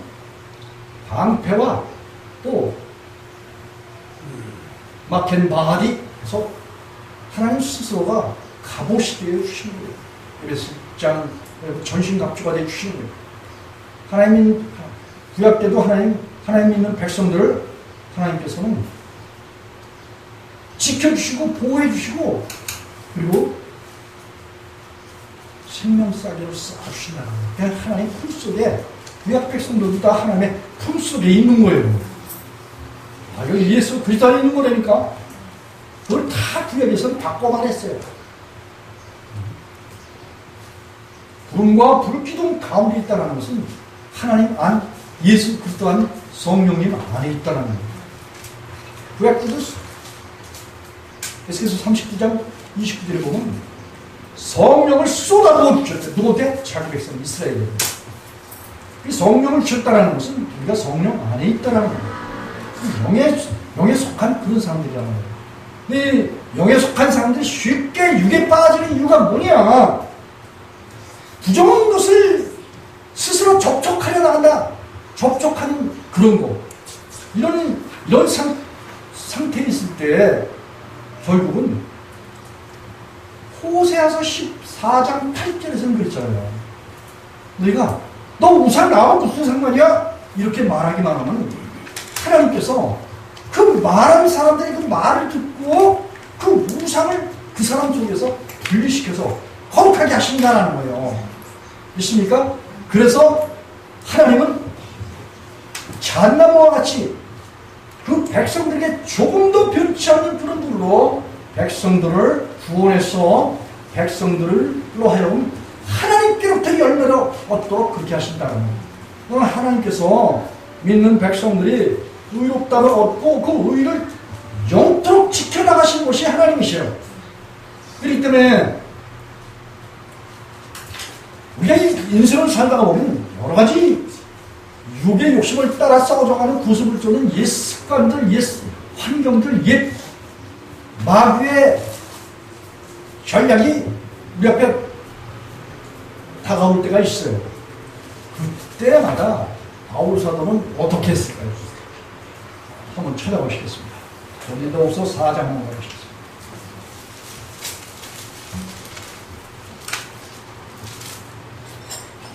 A: 방패와 또 마켄 바하리 해서 하나님 스스로가 갑옷이 되어 주시는 거예요. 그래서 전신갑주가 되어 주시는 거예요. 하나님 구약 때도 하나님 믿는 백성들을 하나님께서는 지켜주시고 보호해주시고 그리고 생명싸개로 쌓아주신다는 거예요. 하나님 품속에 구약 백성들도 다 하나님의 품속에 있는 거예요. 여기 예수 그리스도 안에 있는 거라니까. 그걸 다 구약에서는 바꿔 말했어요. 구름과 불기둥 가운데 있다는 것은 하나님 안, 예수 그리스도 안 성령님 안에 있다는 거예요. 구약 때도 에스겔서 39장 29절에 보면 성령을 쏟아부어 주셨어요. 누구한테? 자기 백성 이스라엘에. 성령을 주셨다는 것은 우리가 성령 안에 있다는 거예요. 영에 속한 그런 사람들이란 말이에요. 근데 영에 속한 사람들이 쉽게 육에 빠지는 이유가 뭐냐? 부정한 것을 스스로 접촉하려 나간다. 접촉하는 그런 거. 이런 상태에 있을 때 결국은 호세아서 14장 8절에서는 그랬잖아요. 너희가 너 우상 나와 무슨 상관이야? 이렇게 말하기만 하면 하나님께서 그 말하는 사람들이 그 말을 듣고 그 우상을 그 사람 속에서 분리시켜서 거룩하게 하신다는 거예요. 믿습니까? 그래서 하나님은 잣나무와 같이 그 백성들에게 조금도 변치 않는 그런 불로 백성들을 구원해서 백성들로 하여금 하나님께로부터 열매를 얻도록 그렇게 하신다는 거예요. 하나님께서 믿는 백성들이 의롭다를 얻고 그 의를 영토록 지켜나가신 것이 하나님이시에요. 그렇기 때문에 우리가 이 인생을 살다가 보면 여러 가지 육의 욕심을 따라 싸워져가는 구습을 쫓는 옛 습관들, 옛 환경들, 옛 마귀의 전략이 우리 앞에 다가올 때가 있어요. 그때마다 바울 사도는 어떻게 했을까요? 한번 찾아보시겠습니다. 고린도후서 4장 한번 보시겠습니다.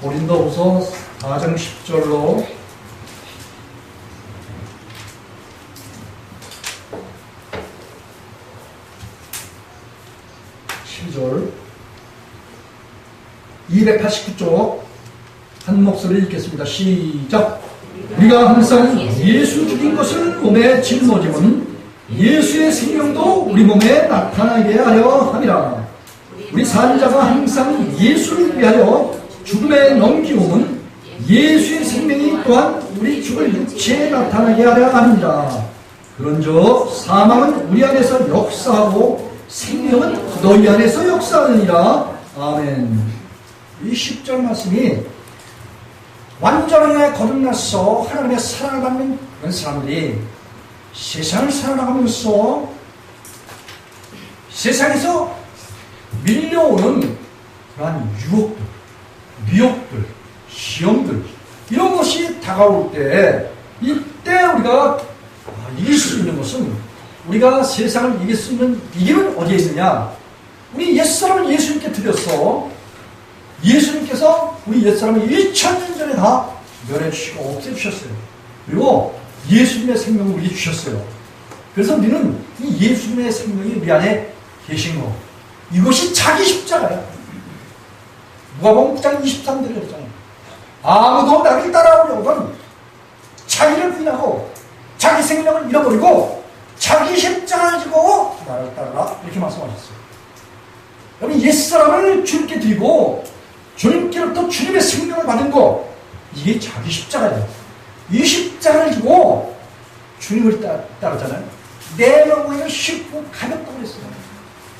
A: 고린도후서 4장 10절로 12절 289쪽 한 목소리 읽겠습니다. 시작. 우리가 항상 예수 죽인 것을 몸에 짊어짐은 예수의 생명도 우리 몸에 나타나게 하려 함이라. 우리 산자가 항상 예수를 위하여 죽음에 넘기움은 예수의 생명이 또한 우리 죽을 육체에 나타나게 하려 합니다. 그런즉 사망은 우리 안에서 역사하고 생명은 너희 안에서 역사하느니라. 아멘. 이 10절 말씀이 완전하게 거듭나서 하나님의 사랑을 받는 그런 사람들이 세상을 살아나가면서 세상에서 밀려오는 그러한 유혹들, 미혹들, 시험들 이런 것이 다가올 때 이때 우리가 이길 수 있는 것은 우리가 세상을 이길 수 있는 이기는 어디에 있느냐? 우리 옛사람을 예수님께 드렸어. 예수님께서 우리 옛사람을 2000년 전에 다 멸해주시고 없애주셨어요. 그리고 예수님의 생명을 우리에게 주셨어요. 그래서 우리는 이 예수님의 생명이 우리 안에 계신 거. 이것이 자기 십자가야. 누가복음 9장 23절에 그랬잖아요. 아무도 나를 따라오려거든 자기를 부인하고 자기 생명을 잃어버리고 자기 십자가를 지고 나를 따르라. 이렇게 말씀하셨어요. 여러분 옛사람을 주님께 드리고 주님께로부터 주님의 생명을 받은 거 이게 자기 십자가예요. 이 십자가를 지고 주님을 따르잖아요. 내 명령은 쉽고 가볍다고 그랬어요.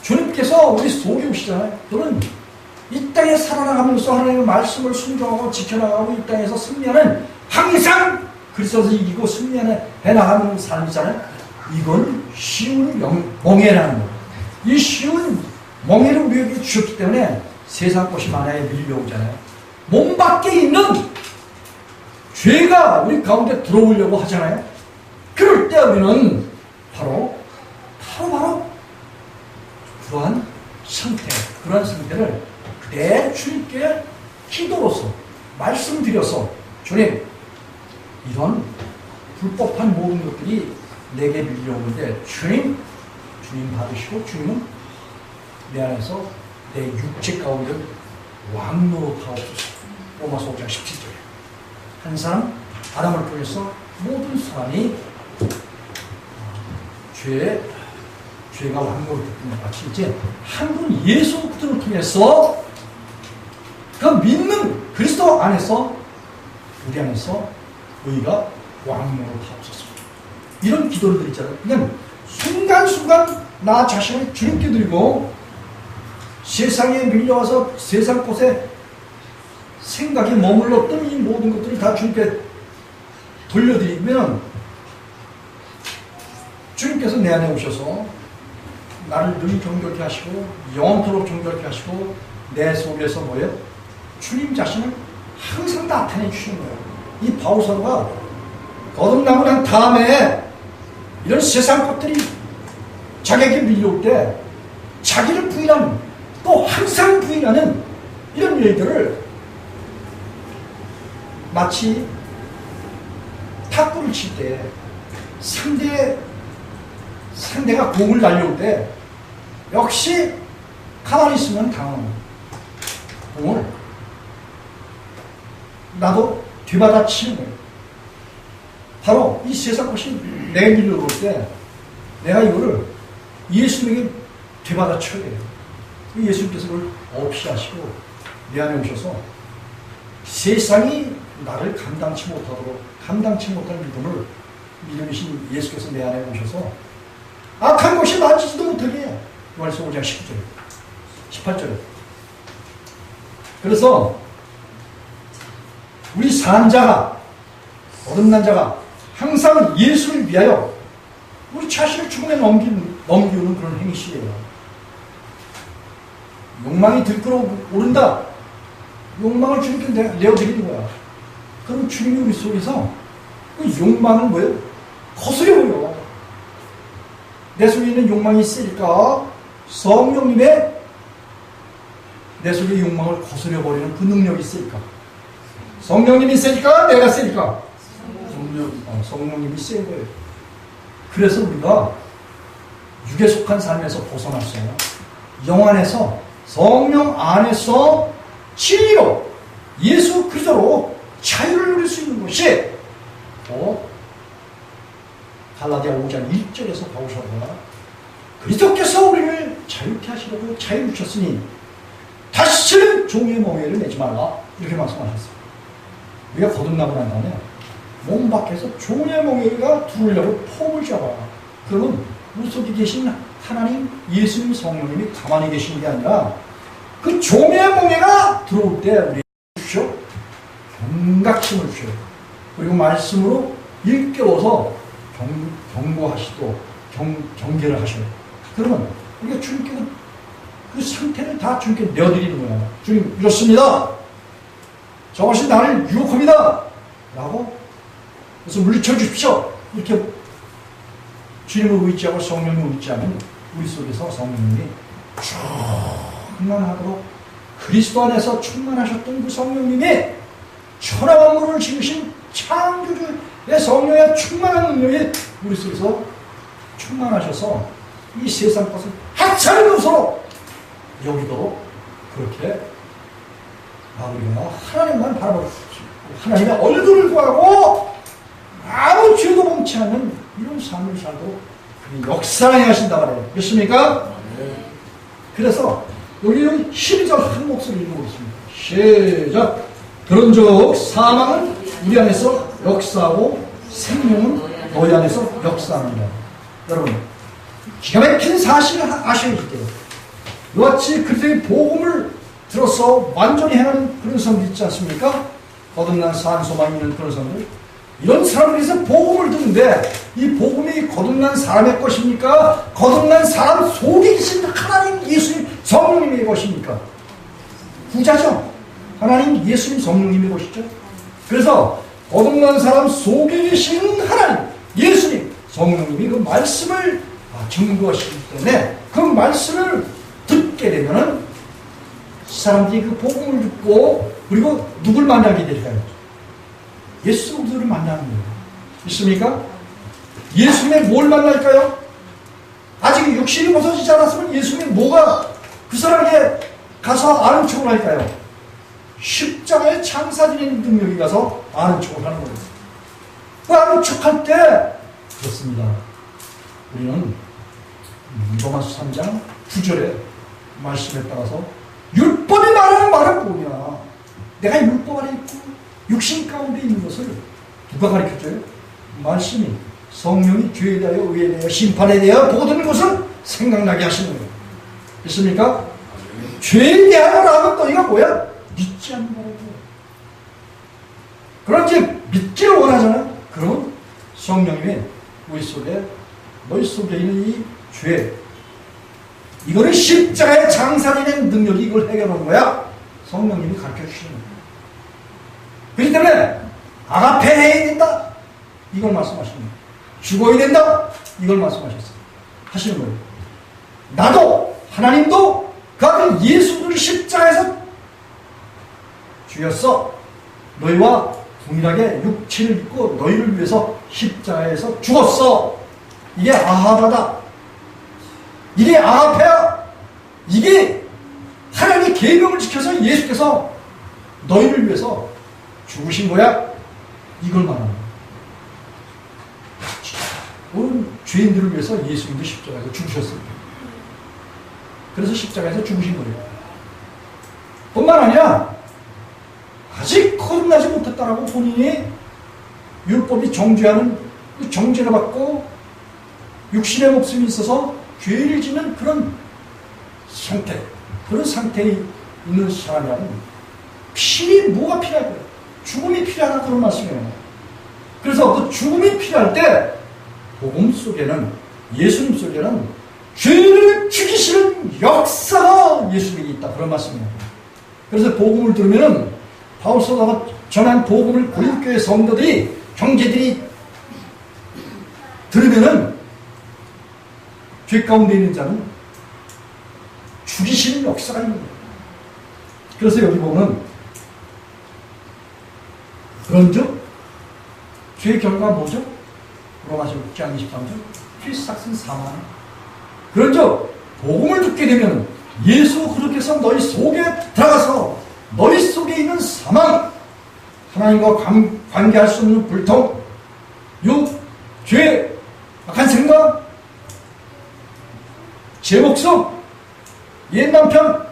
A: 주님께서 우리 속에 오시잖아요. 너는 이 땅에 살아나가면서 하나님의 말씀을 순종하고 지켜나가고 이 땅에서 승리하는 항상 그리스도에서 이기고 승리해 나가는 삶이잖아요. 이건 쉬운 멍해라는 거예요. 이 쉬운 멍해를 우리에게 주셨기 때문에 세상 것이 만약에 밀려오잖아요. 몸 밖에 있는 죄가 우리 가운데 들어오려고 하잖아요. 그럴 때 우리는 바로 그러한 상태를 내 주님께 기도로서 말씀드려서 주님 이런 불법한 모든 것들이 내게 밀려오는데 주님 받으시고 주님은 내 안에서 내 육체 가운데 왕노로 타옵소서. 로마서 5장 17절에 한 사람 아담을 통해서 모든 사람이 죄가 왕노로 됐던 것 같이 이제 한 분 예수 그리스도를 통해서 그 믿는 그리스도 안에서 우리 안에서 의가 왕노로 타옵소서. 이런 기도를 드리잖아요. 그냥 순간순간 나 자신을 주님께 드리고 세상에 밀려와서 세상 곳에 생각이 머물렀던 이 모든 것들을 다 주님께 돌려드리면 주님께서 내 안에 오셔서 나를 늘 정결케 하시고 영원토록 정결케 하시고 내 속에서 뭐예요? 주님 자신을 항상 나타내 주시는 거예요. 이 바울 사도가 거듭나고 난 다음에 이런 세상 것들이 자기에게 밀려올 때 자기를 부인하는 또 항상 부인하는 이런 일들을 마치 탁구를 칠 때 상대가 공을 날려올 때 역시 가만히 있으면 당하는 공을 나도 뒤받아 치는 거예요. 바로 이 세상 것이 내게 밀려올 때 내가 이거를 예수님에게 뒤받아 쳐야 돼요. 예수님께서 그걸 없이 하시고 내 안에 오셔서 세상이 나를 감당치 못할 믿음이신 예수께서 내 안에 오셔서 악한 것이 만지지도 못하게 해요. 요한서 5장 19절 18절. 그래서 우리 산자가 거듭난 자가 항상 예수를 위하여 우리 자신을 죽음에 넘기는 그런 행실이에요. 욕망이 들끓어 오른다. 욕망을 주님께 내어드리는 거야. 그럼 주님이 우리 속에서 그 욕망은 뭐예요? 거스려버려. 내 속에 있는 욕망이 있으니까 성령님의 내 속의 욕망을 거스려버리는 그 능력이 있으니까. 성령님이 있으니까 내가 있으니까. 성령님이 센 거예요. 그래서 우리가 육에 속한 삶에서 벗어났어요. 영 안에서, 성령 안에서 진리로 예수 그리스도로 자유를 누릴 수 있는 것이 갈라디아 5장 1절에서 바울사도가 그리스도께서 우리를 자유케 하시려고 자유를 주셨으니 다시는 종의 멍에를 내지 말라, 이렇게 말씀하셨어요. 우리가 거듭나고 난 다음에 몸 밖에서 종의 멍에가 들어오려고 폼을 잡아. 그러면 우리 속에 계신 하나님, 예수님, 성령님이 가만히 계시는 게 아니라 그 종의 멍에가 들어올 때 우리 주십시오. 경각심을 주셔요. 그리고 말씀으로 일깨워서 경고하시고 경계를 하셔요. 그러면 우리가 주님께 그 상태를 다 주님께 내어드리는 거야. 주님, 이렇습니다. 저것이 나를 유혹합니다. 라고 그래서 물리쳐 주십시오. 이렇게 주님을 의지하고 성령을 의지하면 우리 속에서 성령님이 충만하도록, 그리스도 안에서 충만하셨던 그 성령님이 천하만물을 지으신 창조주의 성령의 충만한 능력이 우리 속에서 충만하셔서 이 세상 것을 하찮은 것으로 여기도록 그렇게 우리가 하나님만 바라보고 하나님의 얼굴을 구하고 아무 죄도 범치 않는 이런 삶을 살도록 역사하게 하신다 말이에요. 그렇습니까? 그래서 여기 12절 한 목소리 읽어보겠습니다. 시작. 그런즉 사망은 우리 안에서 역사하고 생명은 너희 안에서 역사합니다. 여러분, 기가 막힌 사실을 아셔야 돼요. 이같이 그리스도의 복음을 들어서 완전히 행하는 그런 사람들 있지 않습니까? 거듭난 산소망 있는 그런 사람들. 이런 사람들에서 복음을 듣는데 이 복음이 거듭난 사람의 것입니까? 거듭난 사람 속에 계신 하나님, 예수님, 성령님의 것입니까? 후자죠. 하나님, 예수님, 성령님의 것이죠. 그래서 거듭난 사람 속에 계신 하나님, 예수님, 성령님이 그 말씀을 증거하시기 때문에 그 말씀을 듣게 되면은 사람들이 그 복음을 듣고 그리고 누굴 만나게 될까요? 예수 그리스도를 만나는 거예요. 있습니까? 예수님의 뭘 만날까요? 아직 육신이 벗어지지 않았으면 예수님이 뭐가 그 사람에게 가서 아는 척을 할까요? 십자가의 장사지는 능력이 가서 아는 척을 하는 거예요. 그 아는 척할 때 그렇습니다. 우리는 로마서 3장 9절에 말씀에 따라서 율법이 말하는 말은 뭐냐? 내가 율법 안에 있고 육신 가운데 있는 것을 누가 가르쳐줘요? 말씀이, 성령이 죄에 대하여 의에 대하여 심판에 대하여 보고되는 것을 생각나게 하시는 거예요. 있습니까? 죄에 대하여라면 너희가 뭐야? 믿지 않는 거라고. 그렇게 믿기를 원하잖아요. 그러면 성령님이 우리 속에, 너희 속에 있는 이 죄, 이거를 십자가의 장사리는 능력이 이걸 해결하는 거야. 성령님이 가르쳐 주시는 거예요. 그렇기 때문에 아가페 해야 된다, 이걸 말씀하십니다. 죽어야 된다, 이걸 말씀하셨어요. 하시는 거예요. 나도, 하나님도 그 아들 예수를 십자가에서 죽였어. 너희와 동일하게 육체를 입고 너희를 위해서 십자가에서 죽었어. 이게 아하바다. 이게 아하페야. 이게 하나님의 계명을 지켜서 예수께서 너희를 위해서 죽으신 거야. 이걸 말하는 거야. 모든 죄인들을 위해서 예수님도 십자가에서 죽으셨습니다. 그래서 십자가에서 죽으신 거예요. 뿐만 아니라 아직 거듭나지 못했다라고 본인이 율법이 정죄하는 그 정죄를 받고 육신의 목숨이 있어서 죄를 짓는 그런 상태, 그런 상태에 있는 사람이라면 필히 뭐가 필요할 거예요? 죽음이 필요하다, 그런 말씀이에요. 그래서 그 죽음이 필요할 때 복음 속에는 예수님 속에는 죄를 죽이시는 역사가 예수님에게 있다. 그런 말씀입니다. 그래서 복음을 들으면은 바울 사도가 전한 복음을 고린교회 성도들이 형제들이 들으면은 죄 가운데 있는 자는 죽이시는 역사가 있는 거예요. 그래서 여기 보면 그런즉 죄의 결과가 뭐죠? 로마서 6장 23절 필삭슨 사망. 그런즉 복음을 듣게 되면 예수 그리스도께서 너희 속에 들어가서 너희 속에 있는 사망, 하나님과 관계할 수 없는 불통, 육, 죄, 악한 생각, 제 목숨, 옛 남편,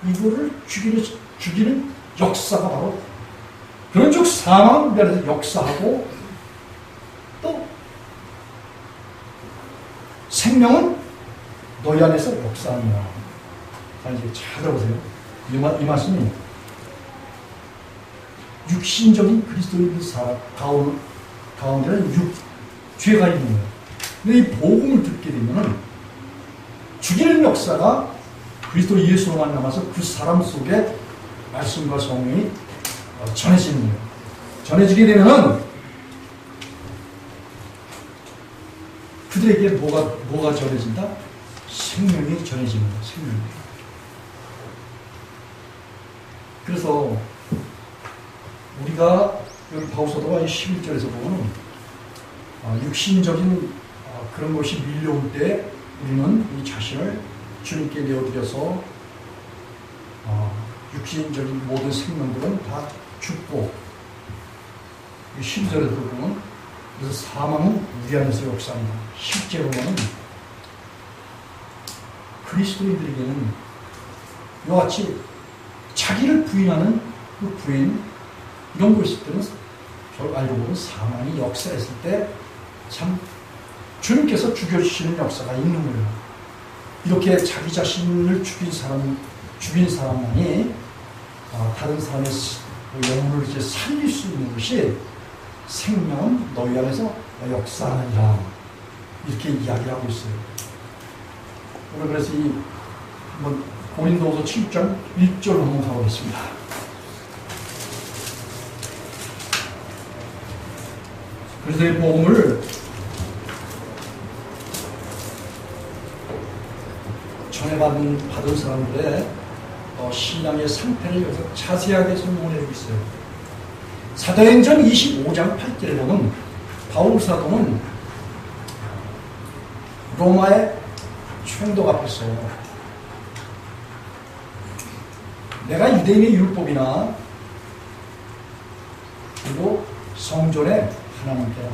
A: 이거를 죽이는 역사가 바로 그런즉 사망 면에서 역사하고 또 생명은 너희 안에서 역사합니다. 자, 이제 잘 들어보세요. 이 말씀이 육신적인 그리스도의 사람 가운데는 죄가 있는 거예요. 근데 이 복음을 듣게 되면은 죽이는 역사가 그리스도 예수로만 남아서 그 사람 속에 말씀과 성령이 전해지는 거예요. 전해지게 되면은 그들에게 뭐가 전해진다? 생명이 전해지는 거예요. 생명이. 그래서 우리가 여기 바울사도가 11절에서 보면 육신적인 그런 것이 밀려올 때 우리는 이 자신을 주님께 내어드려서 육신적인 모든 생명들은 다 죽고 12절에서 보면 그래서 사망은 우리 안에서 역사합니다. 실제로 보면 그리스도인들에게는 이와 같이 자기를 부인하는 그 부인 이런 거 있을 때는 알고 보면 사망이 역사했을 때 참 주님께서 죽여주시는 역사가 있는 거예요. 이렇게 자기 자신을 죽인 사람만이 다른 사람의 영혼을 이제 살릴 수 있는 것이 생명은 너희 안에서 역사하느니라 이렇게 이야기를 하고 있어요. 오늘 그래서 고린도후서 7장 1절로 한번 가보겠습니다. 그래서 이 복음을 받은 사람들의 신앙의 상태를 여기서 자세하게 설명을 해주고 있어요. 사도행전 25장 8절에 보면 바울 사도는 로마의 총독 앞에서 내가 유대인의 율법이나 그리고 성전에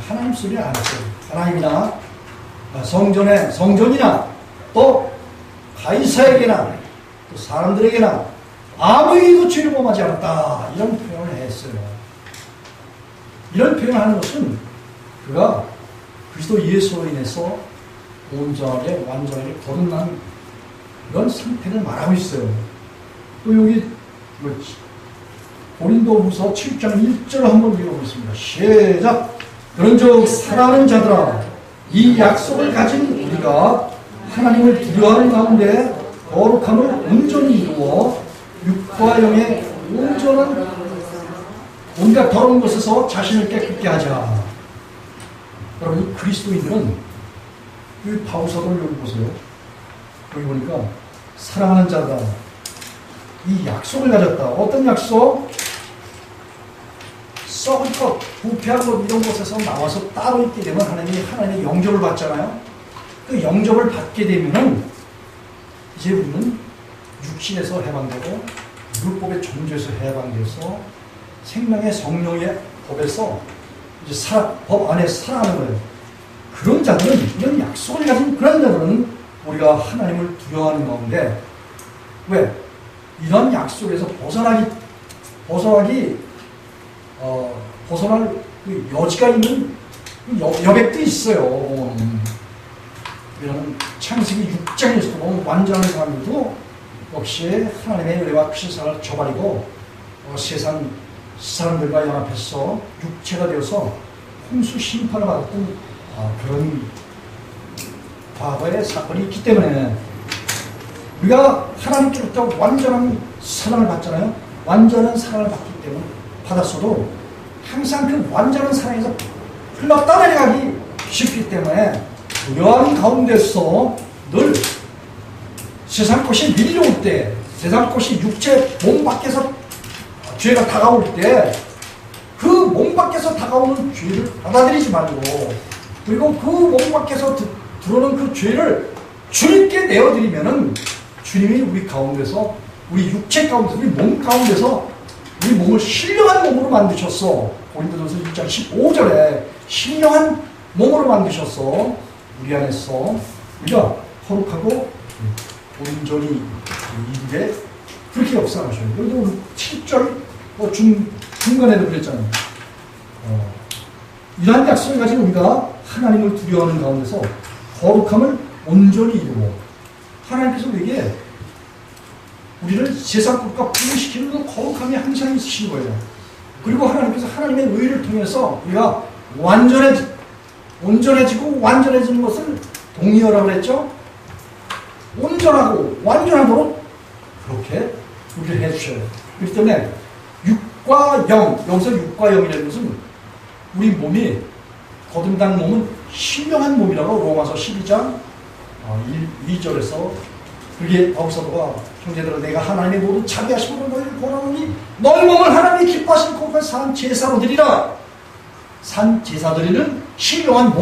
A: 하나님 소리를 안 했어요. 하나님이나 성전이나 또 가이사에게나 또 사람들에게나 아무에게도 죄를 범하지 않았다. 이런 표현을 했어요. 이런 표현을 하는 것은 그가 그리스도 예수로 인해서 온전하게 완전하게 거듭난 그런 상태를 말하고 있어요. 또 여기 고린도후서 7장 1절 한번 읽어보겠습니다. 시작. 그런즉 사랑하는 자들아 이 약속을 가진 우리가 하나님을 두려워하는 가운데 거룩함을 온전히 이루어 육과 영의 온전한 온갖 더러운 것에서 자신을 깨끗게 하자. 여러분 그리스도인들은 이 바울사도를 여기 보세요. 여기 보니까 사랑하는 자다. 이 약속을 가졌다. 어떤 약속? 썩을 것, 부패한 것 이런 곳에서 나와서 따로 있게 되면 하나님의 영접을 받잖아요. 그 영접을 받게 되면은 이제 우리는 육신에서 해방되고 율법의 존재에서 해방돼서 생명의 성령의 법에서 이제 법 안에 살아가는 거예요. 그런 자들은 이런 약속을 가진 그런 자들은 우리가 하나님을 두려워하는 가운데 왜? 이런 약속에서 벗어날 그 여지가 있는 여백도 있어요. 이런 창세기 6장에서 보면 완전한 사람들도 역시 하나님의 은혜와 신상을 저버리고 세상 사람들과 연합해서 육체가 되어서 홍수 심판을 받았던 그런 과거의 사건이 있기 때문에 우리가 하나님께로부터 완전한 사랑을 받잖아요. 완전한 사랑을 받기 때문에 받았어도 항상 그 완전한 사랑에서 흘러 따라가기 쉽기 때문에 불효한 가운데서 늘 세상 것이 밀려올 때, 세상 것이 육체 몸 밖에서 죄가 다가올 때 그 몸 밖에서 다가오는 죄를 받아들이지 말고, 그리고 그 몸 밖에서 들어오는 그 죄를 주님께 내어드리면은 주님이 우리 가운데서, 우리 육체 가운데서, 우리 몸 가운데서 우리 몸을 신령한 몸으로 만드셨어. 고린도전서 6장 15절에 신령한 몸으로 만드셨어. 우리 안에서 우리가 거룩하고 온전히 이게 그렇게 역사하셔요. 그래도 7절 중간에도 그랬잖아요. 이러한 약속을 가지고 우리가 하나님을 두려워하는 가운데서 거룩함을 온전히 이루고, 하나님께서 우리에게 우리를 세상 것과 분리시키는 그 거룩함이 항상 있으신 거예요. 그리고 하나님께서 하나님의 의를 통해서 우리가 온전해지고 완전해지는 것을 동의어라고 그랬죠. 온전하고 완전하도록 그렇게 우리를 해주셔요. 그렇기 때문에 육과 영, 여기서 육과 영이라는 것은 우리 몸이, 거듭난 몸은 신령한 몸이라고 로마서 12장 2절에서 그게 바울사도가 형제들아 내가 하나님의 모든 자비하심으로 너희를 권하노니 너희 몸을 하나님이 기뻐하시는 거룩한 산 제사로 드리라. 산 제사 드리는 신령한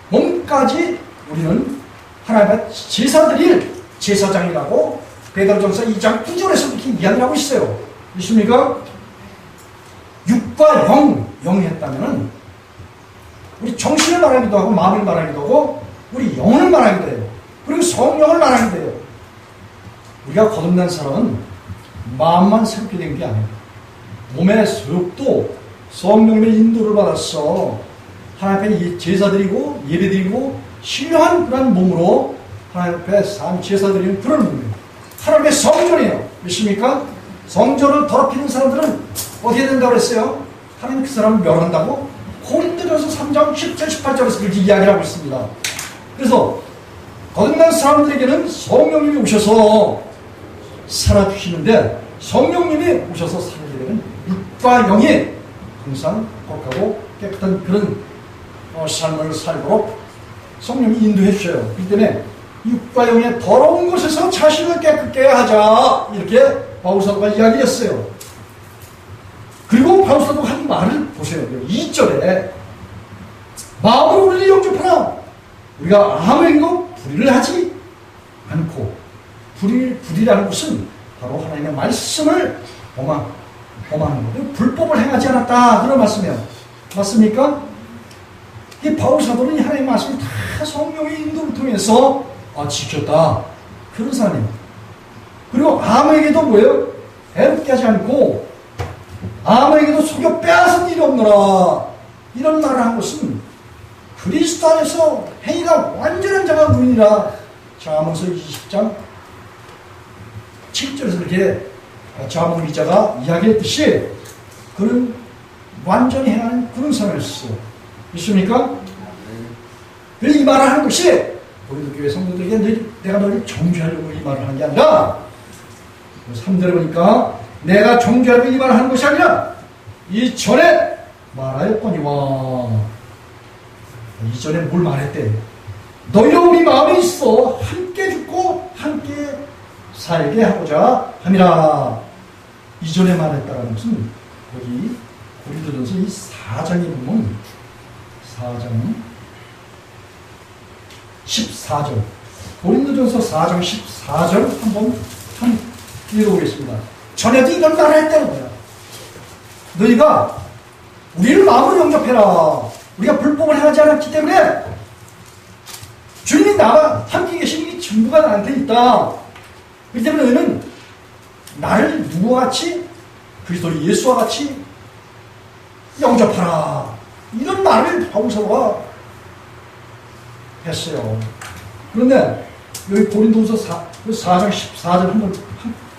A: 몸까지 우리는 하나님의 제사 드릴 제사장이라고 베드로전서 2장 9절에서 그렇게 이야기를 하고 있어요. 있습니까? 육과 영이 했다면은 우리 정신을 말하기도 하고 마음을 말하기도 하고 우리 영혼을 말하기도 해요. 그리고 성령을 말하기도 해요. 우리가 거듭난 사람은 마음만 새롭게 된 게 아니에요. 몸의 소욕도 성령의 인도를 받았어. 하나님 앞에 제사드리고 예배드리고 신령한 그런 몸으로 하나님 앞에 산 제사드리는 그런 몸이에요. 하나님의 성전이에요. 믿습니까? 성전을 더럽히는 사람들은 어떻게 된다고 그랬어요? 하나님 그 사람을 멸한다고 고린도전서 3장 17, 18절에서 그렇게 이야기를 하고 있습니다. 그래서 거듭난 사람들에게는 성령님이 오셔서 살아주시는데, 성령님이 오셔서 살게 되면 육과 영이 항상 거룩하고 깨끗한 그런 삶을 살도록 성령이 인도해 주셔요. 그렇기 때문에 육과 영의 더러운 곳에서 자신을 깨끗게 하자, 이렇게 바울사도가 이야기했어요. 그리고 바울사도가 한 말을 보세요. 2절에 마음으로 우리를 영접하라. 우리가 아무에게도 불의를 하지 않고, 불의라는 것은 바로 하나님의 말씀을 범하는 거예요. 불법을 행하지 않았다, 그런 말씀이에요. 맞습니까? 이 바울사도는 하나님의 말씀을 다 성령의 인도를 통해서 지켰다, 그런 사람이에요. 그리고 아무에게도 뭐예요? 애롭게 하지 않고 아무에게도 속여 빼앗은 일이 없노라, 이런 말을 한 것은 그리스도 안에서 행위가 완전한 자가 의인이라. 잠언서 20장 7절에서 이렇게 잠언 기자가 이야기했듯이 그런 완전히 행하는 그런 사람이었어요. 있습니까? 그래서 이 말을 하는 것이 우리도 교회 성도들에게 내가 너를 정죄하려고 이 말을 하는 게 아니라, 3절에 보니까 내가 정죄하려고 이 말을 하는 것이 아니라 이전에 말하였거니와. 이전에 뭘 말했대? 너희로 우리 마음에 있어 함께 죽고 함께 살게 하고자 함이라. 이전에 말했다는 것은 거기 고린도전서 이 4장에 보면 4장 14절, 고린도전서 4장 14절 한번 읽어보겠습니다. 전에도 이런 말을 했다는 거야. 너희가 우리를 마음으로 영접해라. 우리가 불법을 행하지 않았기 때문에 주님이 나와 함께 계신 이 전부가 나한테 있다. 그렇기 때문에 너희는 나를 누구와 같이, 그리스도 예수와 같이 영접하라. 이런 말을 바울사도가 했어요. 그런데 여기 고린도후서 4장 14절 한번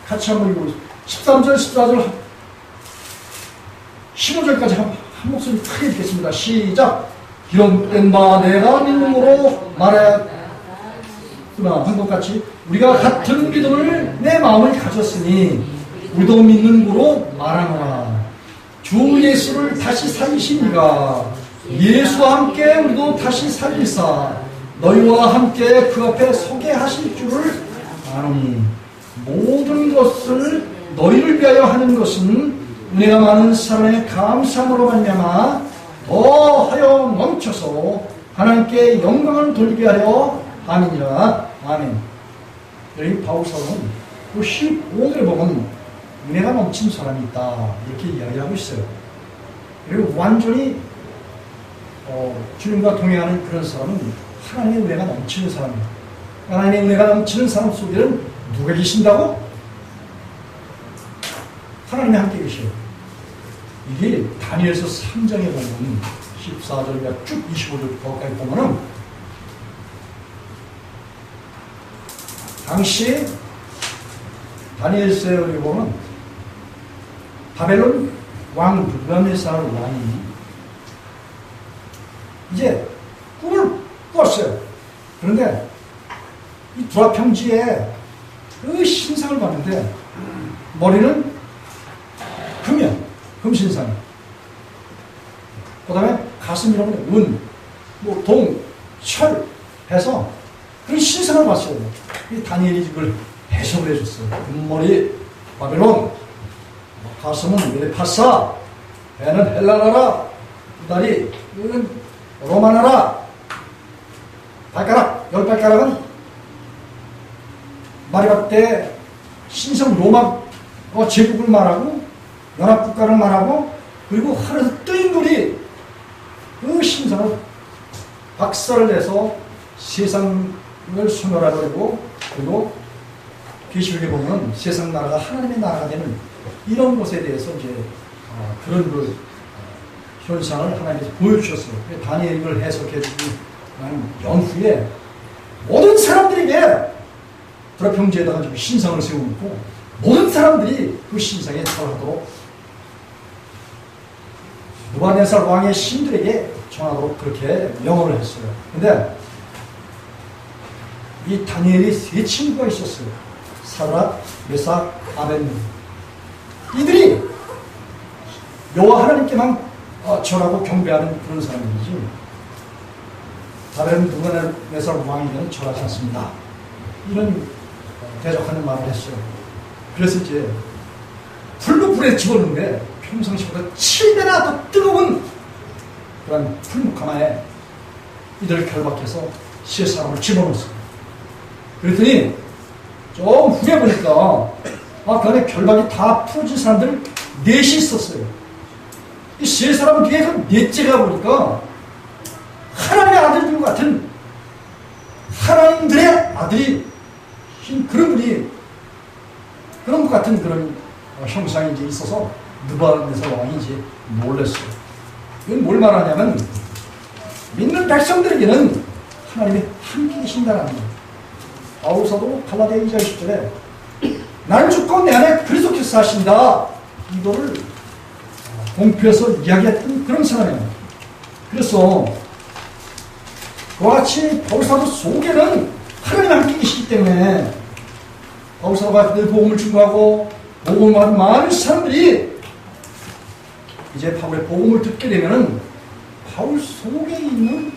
A: 같이 한번 읽어보겠습니다. 13절, 14절, 15절까지 한 목소리 크게 읽겠습니다. 시작. 기록된 바 내가 믿음으로 한 것 같이 우리가 같은 믿음을 내 마음을 가졌으니 우리도 믿는 고로 말하노라. 주 예수를 다시 살리시니가 예수와 함께 우리도 다시 살리사 너희와 함께 그 앞에 서게 하실 줄을 아노니 모든 것을 너희를 위하여 하는 것은 은혜가 많은 사람의 감사함으로 말미암아 더하여 넘쳐서 하나님께 영광을 돌리게 하려 함이니라. 아멘. 여기 바울사도는 그 15절에 보면 은혜가 넘친 사람이 있다 이렇게 이야기하고 있어요. 그리고 완전히 주님과 동행하는 그런 사람은 하나님의 은혜가 넘치는 사람이에요. 하나님의 은혜가 넘치는 사람 속에는 누가 계신다고? 하나님이 함께 계셔요. 이게 다니엘서 3장에 보면 14절과 쭉 25절까지 보면은 당시 다니엘서에 보면 바벨론 왕 느부갓네살 왕이 이제 꿈을 꿨어요. 그런데 이 두라 평지에 그 신상을 봤는데 머리는 금이야. 금신상. 그 다음에 가슴이라고 은, 동, 철 해서 그런 신상을 봤어요. 이 다니엘이 그걸 해석을 해줬어요. 금머리 바벨론, 가슴은 메파사, 배는 헬라나라, 다리, 이건 로마나라, 발가락, 10발가락은 마리아 때 신성 로마 제국을 말하고 연합국가를 말하고 그리고 하늘에서 뜨인 돌이 그 신상을 박살을 내서 세상을 소멸하려고 그리고 계시록에 보면 세상 나라가 하나님의 나라가 되는 이런 것에 대해서 이제 그런 그 현상을 하나님께서 보여주셨어요. 다니엘이 이걸 해석해주고 난 연후에 모든 사람들에게 드라평지에다가 신상을 세워놓고 모든 사람들이 그 신상에 절하도록 느부갓네살 왕의 신들에게 전하도록 그렇게 명언을 했어요. 근데 이 다니엘이 세 친구가 있었어요. 사드락, 메삭, 아벤느고. 이들이 여호와 하나님께만 절하고 경배하는 그런 사람들이지 다른 느부갓네살 왕에게는 절하지 않습니다. 이런 대적하는 말을 했어요. 그래서 이제 불에 집었는데 평상시보다 7배나 더 뜨거운 그런 풀무카마에 이들을 결박해서 세 사람을 집어넣었어요. 그랬더니 좀 후에 보니까 그 안에 결박이 다 풀어진 사람들 넷이 있었어요. 이 세 사람 중에 그 넷째가 보니까 하나님의 아들들 같은 하나님들의 아들이 그런 분이 그런 것 같은 그런 형상이 이제 있어서 느부갓네살 왕이 이제 놀랐어요. 이건 뭘 말하냐면 믿는 백성들에게는 하나님이 함께 계신다는 거예요. 바울사도 갈라디아 2장 10절에 나는 죽고 내 안에 그리스도께서 사신다 이거를 공표해서 이야기했던 그런 사람이에요. 그래서 그와 같이 바울사도 속에는 하나님 함께 계시기 때문에 바울사도가 늘 복음을 증거하고 복음을 받은 많은 사람들이 이제 바울의 복음을 듣게 되면은 바울 속에 있는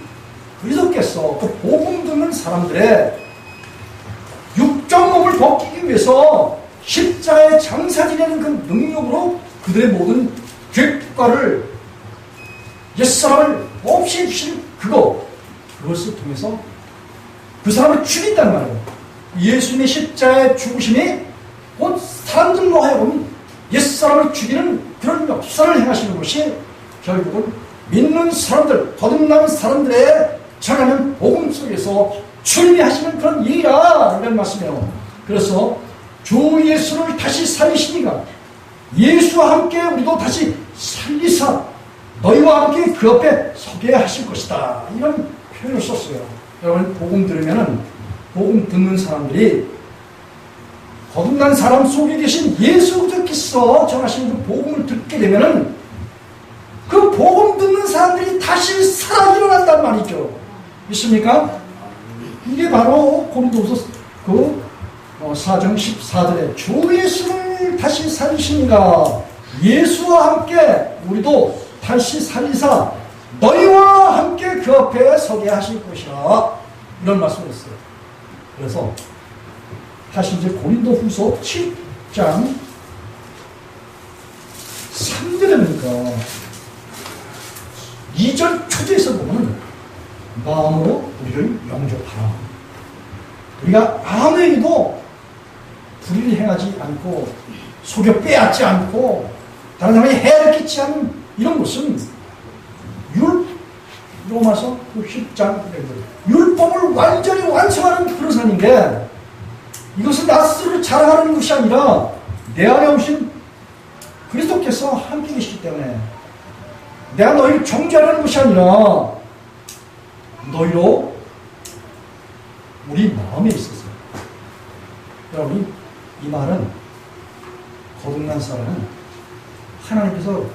A: 그리스도께서 그 복음 듣는 사람들의 육적 몸을 벗기기 위해서 십자가에 장사지내는 그 능력으로 그들의 모든 죄과를 옛사람을 없이 해주신 그것을 통해서 그 사람을 죽인단 말이에요. 예수님의 십자가의 죽으심이 곧 사람들로 하여금 옛사람을 죽이는 그런 역사를 행하시는 것이 결국은 믿는 사람들, 거듭난 사람들의 전하는 복음 속에서 출미하시는 그런 일이라 이런 말씀이에요. 그래서 주 예수를 다시 살리시니가 예수와 함께 우리도 다시 살리사 너희와 함께 그 앞에 서게 하실 것이다 이런 표현을 썼어요. 여러분 복음 들으면은 복음 듣는 사람들이 거듭난 사람 속에 계신 예수께서 전하시는 그 복음을 듣게 되면은 그 복음 듣는 사람들이 다시 살아 일어난단 말이죠. 믿습니까? 이게 바로 고린도후서 4장 14절에 주 예수를 다시 살리시니가 예수와 함께 우리도 다시 살리사 너희와 함께 그 앞에 서게 하실 것이라, 이런 말씀을 했어요. 그래서 다시 이제 고린도후서 7장 3절에 보니까 2절 초대에서 보면 마음으로 우리를 영접하라. 우리가 아무에게도 불의를 행하지 않고 속여 빼앗지 않고 다른 사람에게 해를 끼치지 않는 이런 것은 로마서 10장 율법을 완전히 완성하는 그런 사람인데, 이것은 나 스스로 자랑하는 것이 아니라 내 안에 오신 그리스도께서 함께 계시기 때문에 내가 너희를 정죄하려는 것이 아니라 너희로 우리 마음에 있었어요. 여러분, 이 말은 거듭난 사람은 하나님께서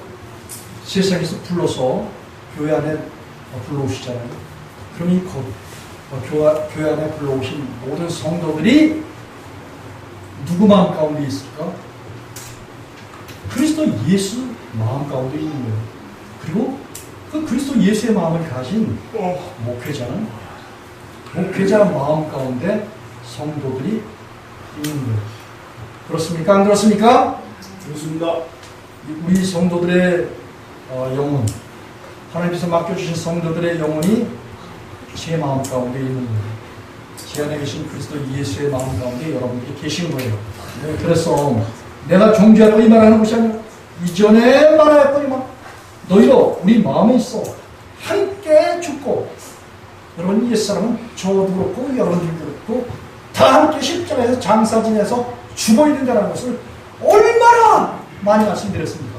A: 세상에서 불러서 교회 안에 불러오시잖아요. 그럼 이 교회 안에 불러오신 모든 성도들이 누구 마음 가운데 있을까? 그리스도 예수 마음 가운데 있는 거예요. 그리고 그 그리스도 예수의 마음을 가진 목회자는 목회자 마음 가운데 성도들이 있는 거예요. 그렇습니까? 안 그렇습니까?
B: 그렇습니다.
A: 우리 성도들의 영혼, 하나님께서 맡겨주신 성도들의 영혼이 제 마음 가운데 있는 거예요. 제 안에 계신 그리스도 예수의 마음 가운데 여러분들이 계신 거예요. 그래서 내가 정죄하라고 이 말하는 것이 아니라 이전에 말하였거니와 너희로 우리 마음에 있어 함께 죽고, 여러분 옛사람은 저도 그렇고 여러분들도 그렇고 다 함께 십자가에서 장사 지내서 죽어야 된다는 것을 얼마나 많이 말씀드렸습니까?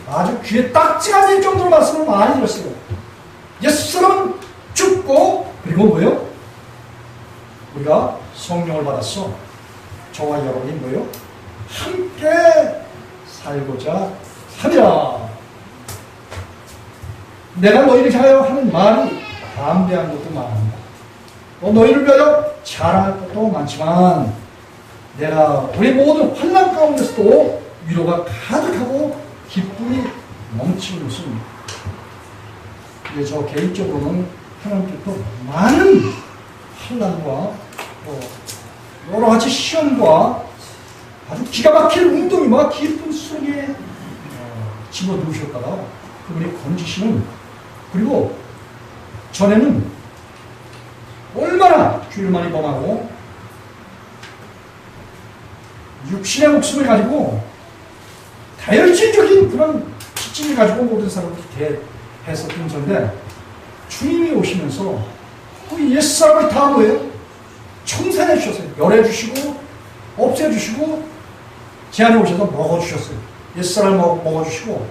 A: 아주 귀에 딱지가 될 정도로 말씀을 많이 드렸어요. 옛사람은 죽고, 그리고 뭐예요? 우리가 성령을 받았어. 저와 여러분이 뭐예요? 함께 살고자 함이라. 내가 너희를 향하여 하는 말이 담대한 것도 많습니다. 또 너희를 위하여 자랑할 것도 많지만 내가 우리 모든 환난 가운데서도 위로가 가득하고 기쁨이 넘치는 것은, 저 개인적으로는 하나님께서 많은 환난과 여러 가지 시험과 아주 기가 막힐 운동이와 깊은 속에 집어넣으셨다가 그분이 건지시는, 그리고 전에는 얼마나 죄를 많이 범하고 육신의 목숨을 가지고 다혈질적인 그런 특징을 가지고 모든 사람들이 대했었던 전데, 주님이 오시면서 그 옛사람을 다 뭐예요? 청산해 주셨어요. 열해 주시고 없애주시고 제 안에 오셔서 먹어주셨어요. 옛사람을 먹어주시고,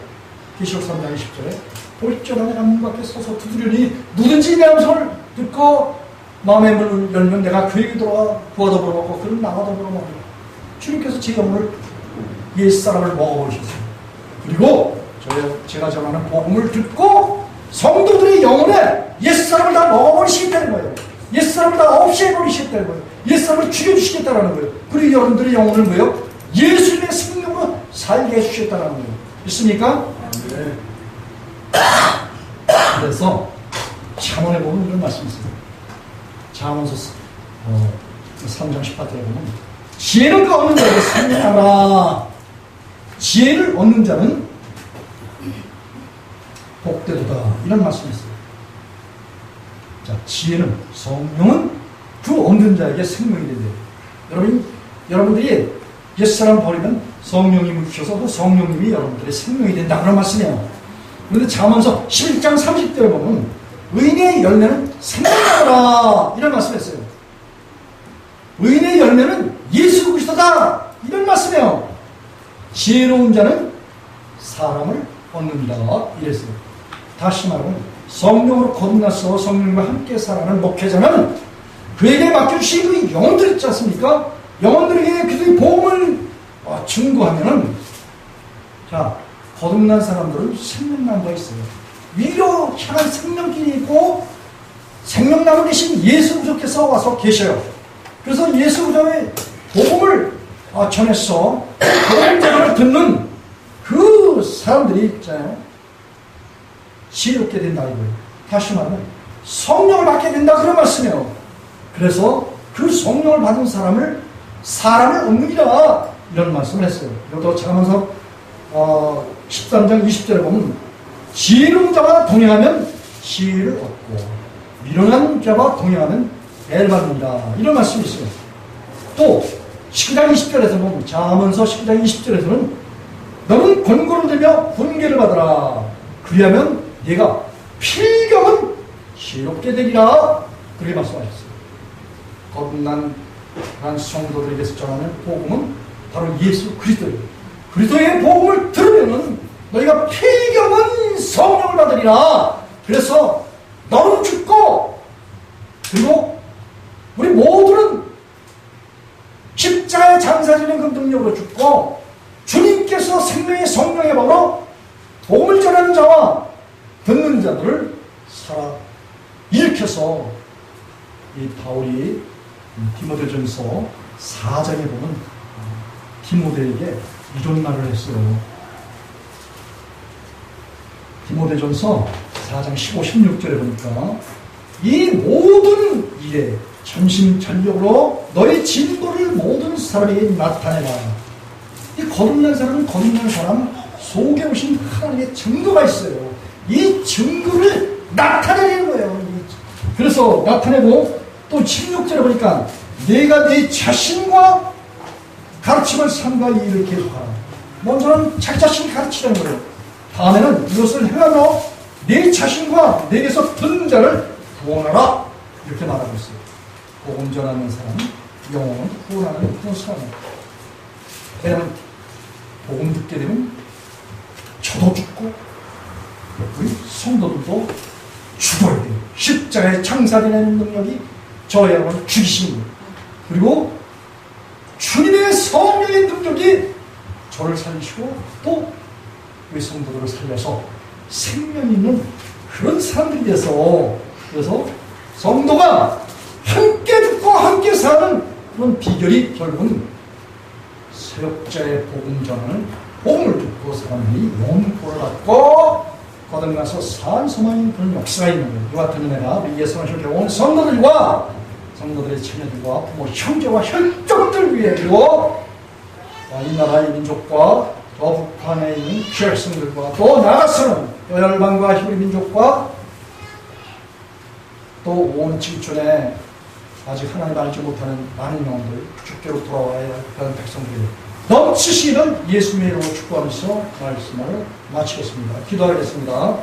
A: 계시록 3장 20절에 볼전하게 문 밖에 서서 두드리니 누든지 내 음성을 듣고 마음의 문을 열면 내가 그에게 들어와 부어 더불어 먹고 그는 나와 더불어 먹으리라. 주님께서 제 영혼을 옛사람을 먹어보셨어요. 그리고 제가 전하는 복음을 듣고 성도들의 영혼에 옛사람을 다 먹어버리시겠다는 거예요. 옛사람을 다 없애버리시겠다는 거예요. 옛사람을 죽여주시겠다는 거예요. 그리고 여러분들의 영혼을 뭐예요? 예수님의 생명으로 살게 해주시겠다는 거예요. 있습니까? 네. 그래서 잠언에 보면 이런 말씀이 있어요. 잠언서 3장 18절에 보면 지혜를 얻는 자에게 상냥하라. 지혜를 얻는 자는 복되도다. 이런 말씀이 있어요. 자, 지혜는, 성령은 그 얻는 자에게 생명이 된대요. 여러분들이 옛사람 버리면 성령님을 주셔서 그 성령님이 여러분들의 생명이 된다. 그런 말씀이에요. 그런데 잠언서 11장 30절에 보면 의인의 열매는 생명이라. 이런 말씀을 했어요. 의인의 열매는 예수 그리스도다. 이런 말씀이에요. 지혜로운 자는 사람을 얻는다. 이랬어요. 다시 말하면 성령으로 거듭나서 성령과 함께 살아가는 목회자는 그에게 맡겨주신 그 영혼들 있지 않습니까? 영혼들에게 그들의 복음을 증거하면은, 자, 거듭난 사람들은 생명난 바 있어요. 위로 향한 생명길이 있고 생명나무 대신 예수 그리스도께서 와서 계셔요. 그래서 예수 그리스도의 복음을 전해서 복음을 듣는 그 사람들이 있잖아요. 지혜롭게 된다 이거예요. 다시 말하면 성령을 받게 된다 그런 말씀이에요. 그래서 그 성령을 받은 사람을 얻느니라 이런 말씀을 했어요. 이것도 잠언서 13장 20절에 보면 지혜로운 자와 동행하면 지혜를 얻고 미련한 자와 동행하면 애를 받는다 이런 말씀이 있어요. 또 19장 20절에서 보면 잠언서 19장 20절에서는 너는 권고를 들며 훈계를 받으라 그리하면 네가 필경은 지혜롭게 되리라 그렇게 말씀하셨어요. 거듭난 성도들에게서 전하는 복음은 바로 예수 그리스도예요. 그리스도의 복음을 들으면은 너희가 필경은 성령을 받으리라. 그래서 너는 죽고 그리고 우리 모두는 십자가에 장사 지는 그 능력으로 죽고 주님께서 생명의 성령의 법으로 복음을 전하는 자와 듣는 자들을 살아 일으켜서 이 바울이 디모데전서 4장에 보면 디모데에게 이런 말을 했어요. 디모데전서 4장 15, 16절에 보니까 이 모든 일에 전심전력으로 너의 진도를 모든 사람에게 나타내라. 이 거듭난 사람은 거듭난 사람 속에 오신 하나님의 증거가 있어요. 이 증거를 나타내는 거예요. 그래서 나타내고 또 16절에 보니까 내가 내 자신과 가르침을 삼가 일을 계속하라. 먼저는 자기 자신 가르치라는 거예요. 다음에는 이것을 행하며 내 자신과 내게서 듣는 자를 구원하라. 이렇게 말하고 있어요. 복음 전하는 사람은 영혼은 구원하는 그런 사람이에요. 왜냐하면 복음 듣게 되면 저도 죽고 우리 성도들도 죽어야 돼요. 십자가에 장사되는 능력이 저 여러분을 죽이시는 거예요. 그리고 주님의 성령의 능력이 저를 살리시고 또 우리 성도들을 살려서 생명 있는 그런 사람들이 돼서 그래서 성도가 함께 듣고 함께 사는 그런 비결이 결국은 사역자의 복음 전하는 복음을 듣고 사람들이 영혼을 갖고 거듭나서 산 소망인 그런 역사가 있는 거예요. 이와 같은 은혜가 우리 예수님을 온 성도들과 성도들의 자녀들과 부모, 형제와 혈족들 위해 그리고 이 나라의 민족과 또 북한에 있는 지역성들과 또 나아가서는 열방과 히브리 민족과 또 온 지구촌에 아직 하나님 알지 못하는 많은 영혼들 주께로 돌아와야 하는 백성들이 넘치시는 예수님의 이름으로 축복하면서 말씀을 마치겠습니다. 기도하겠습니다.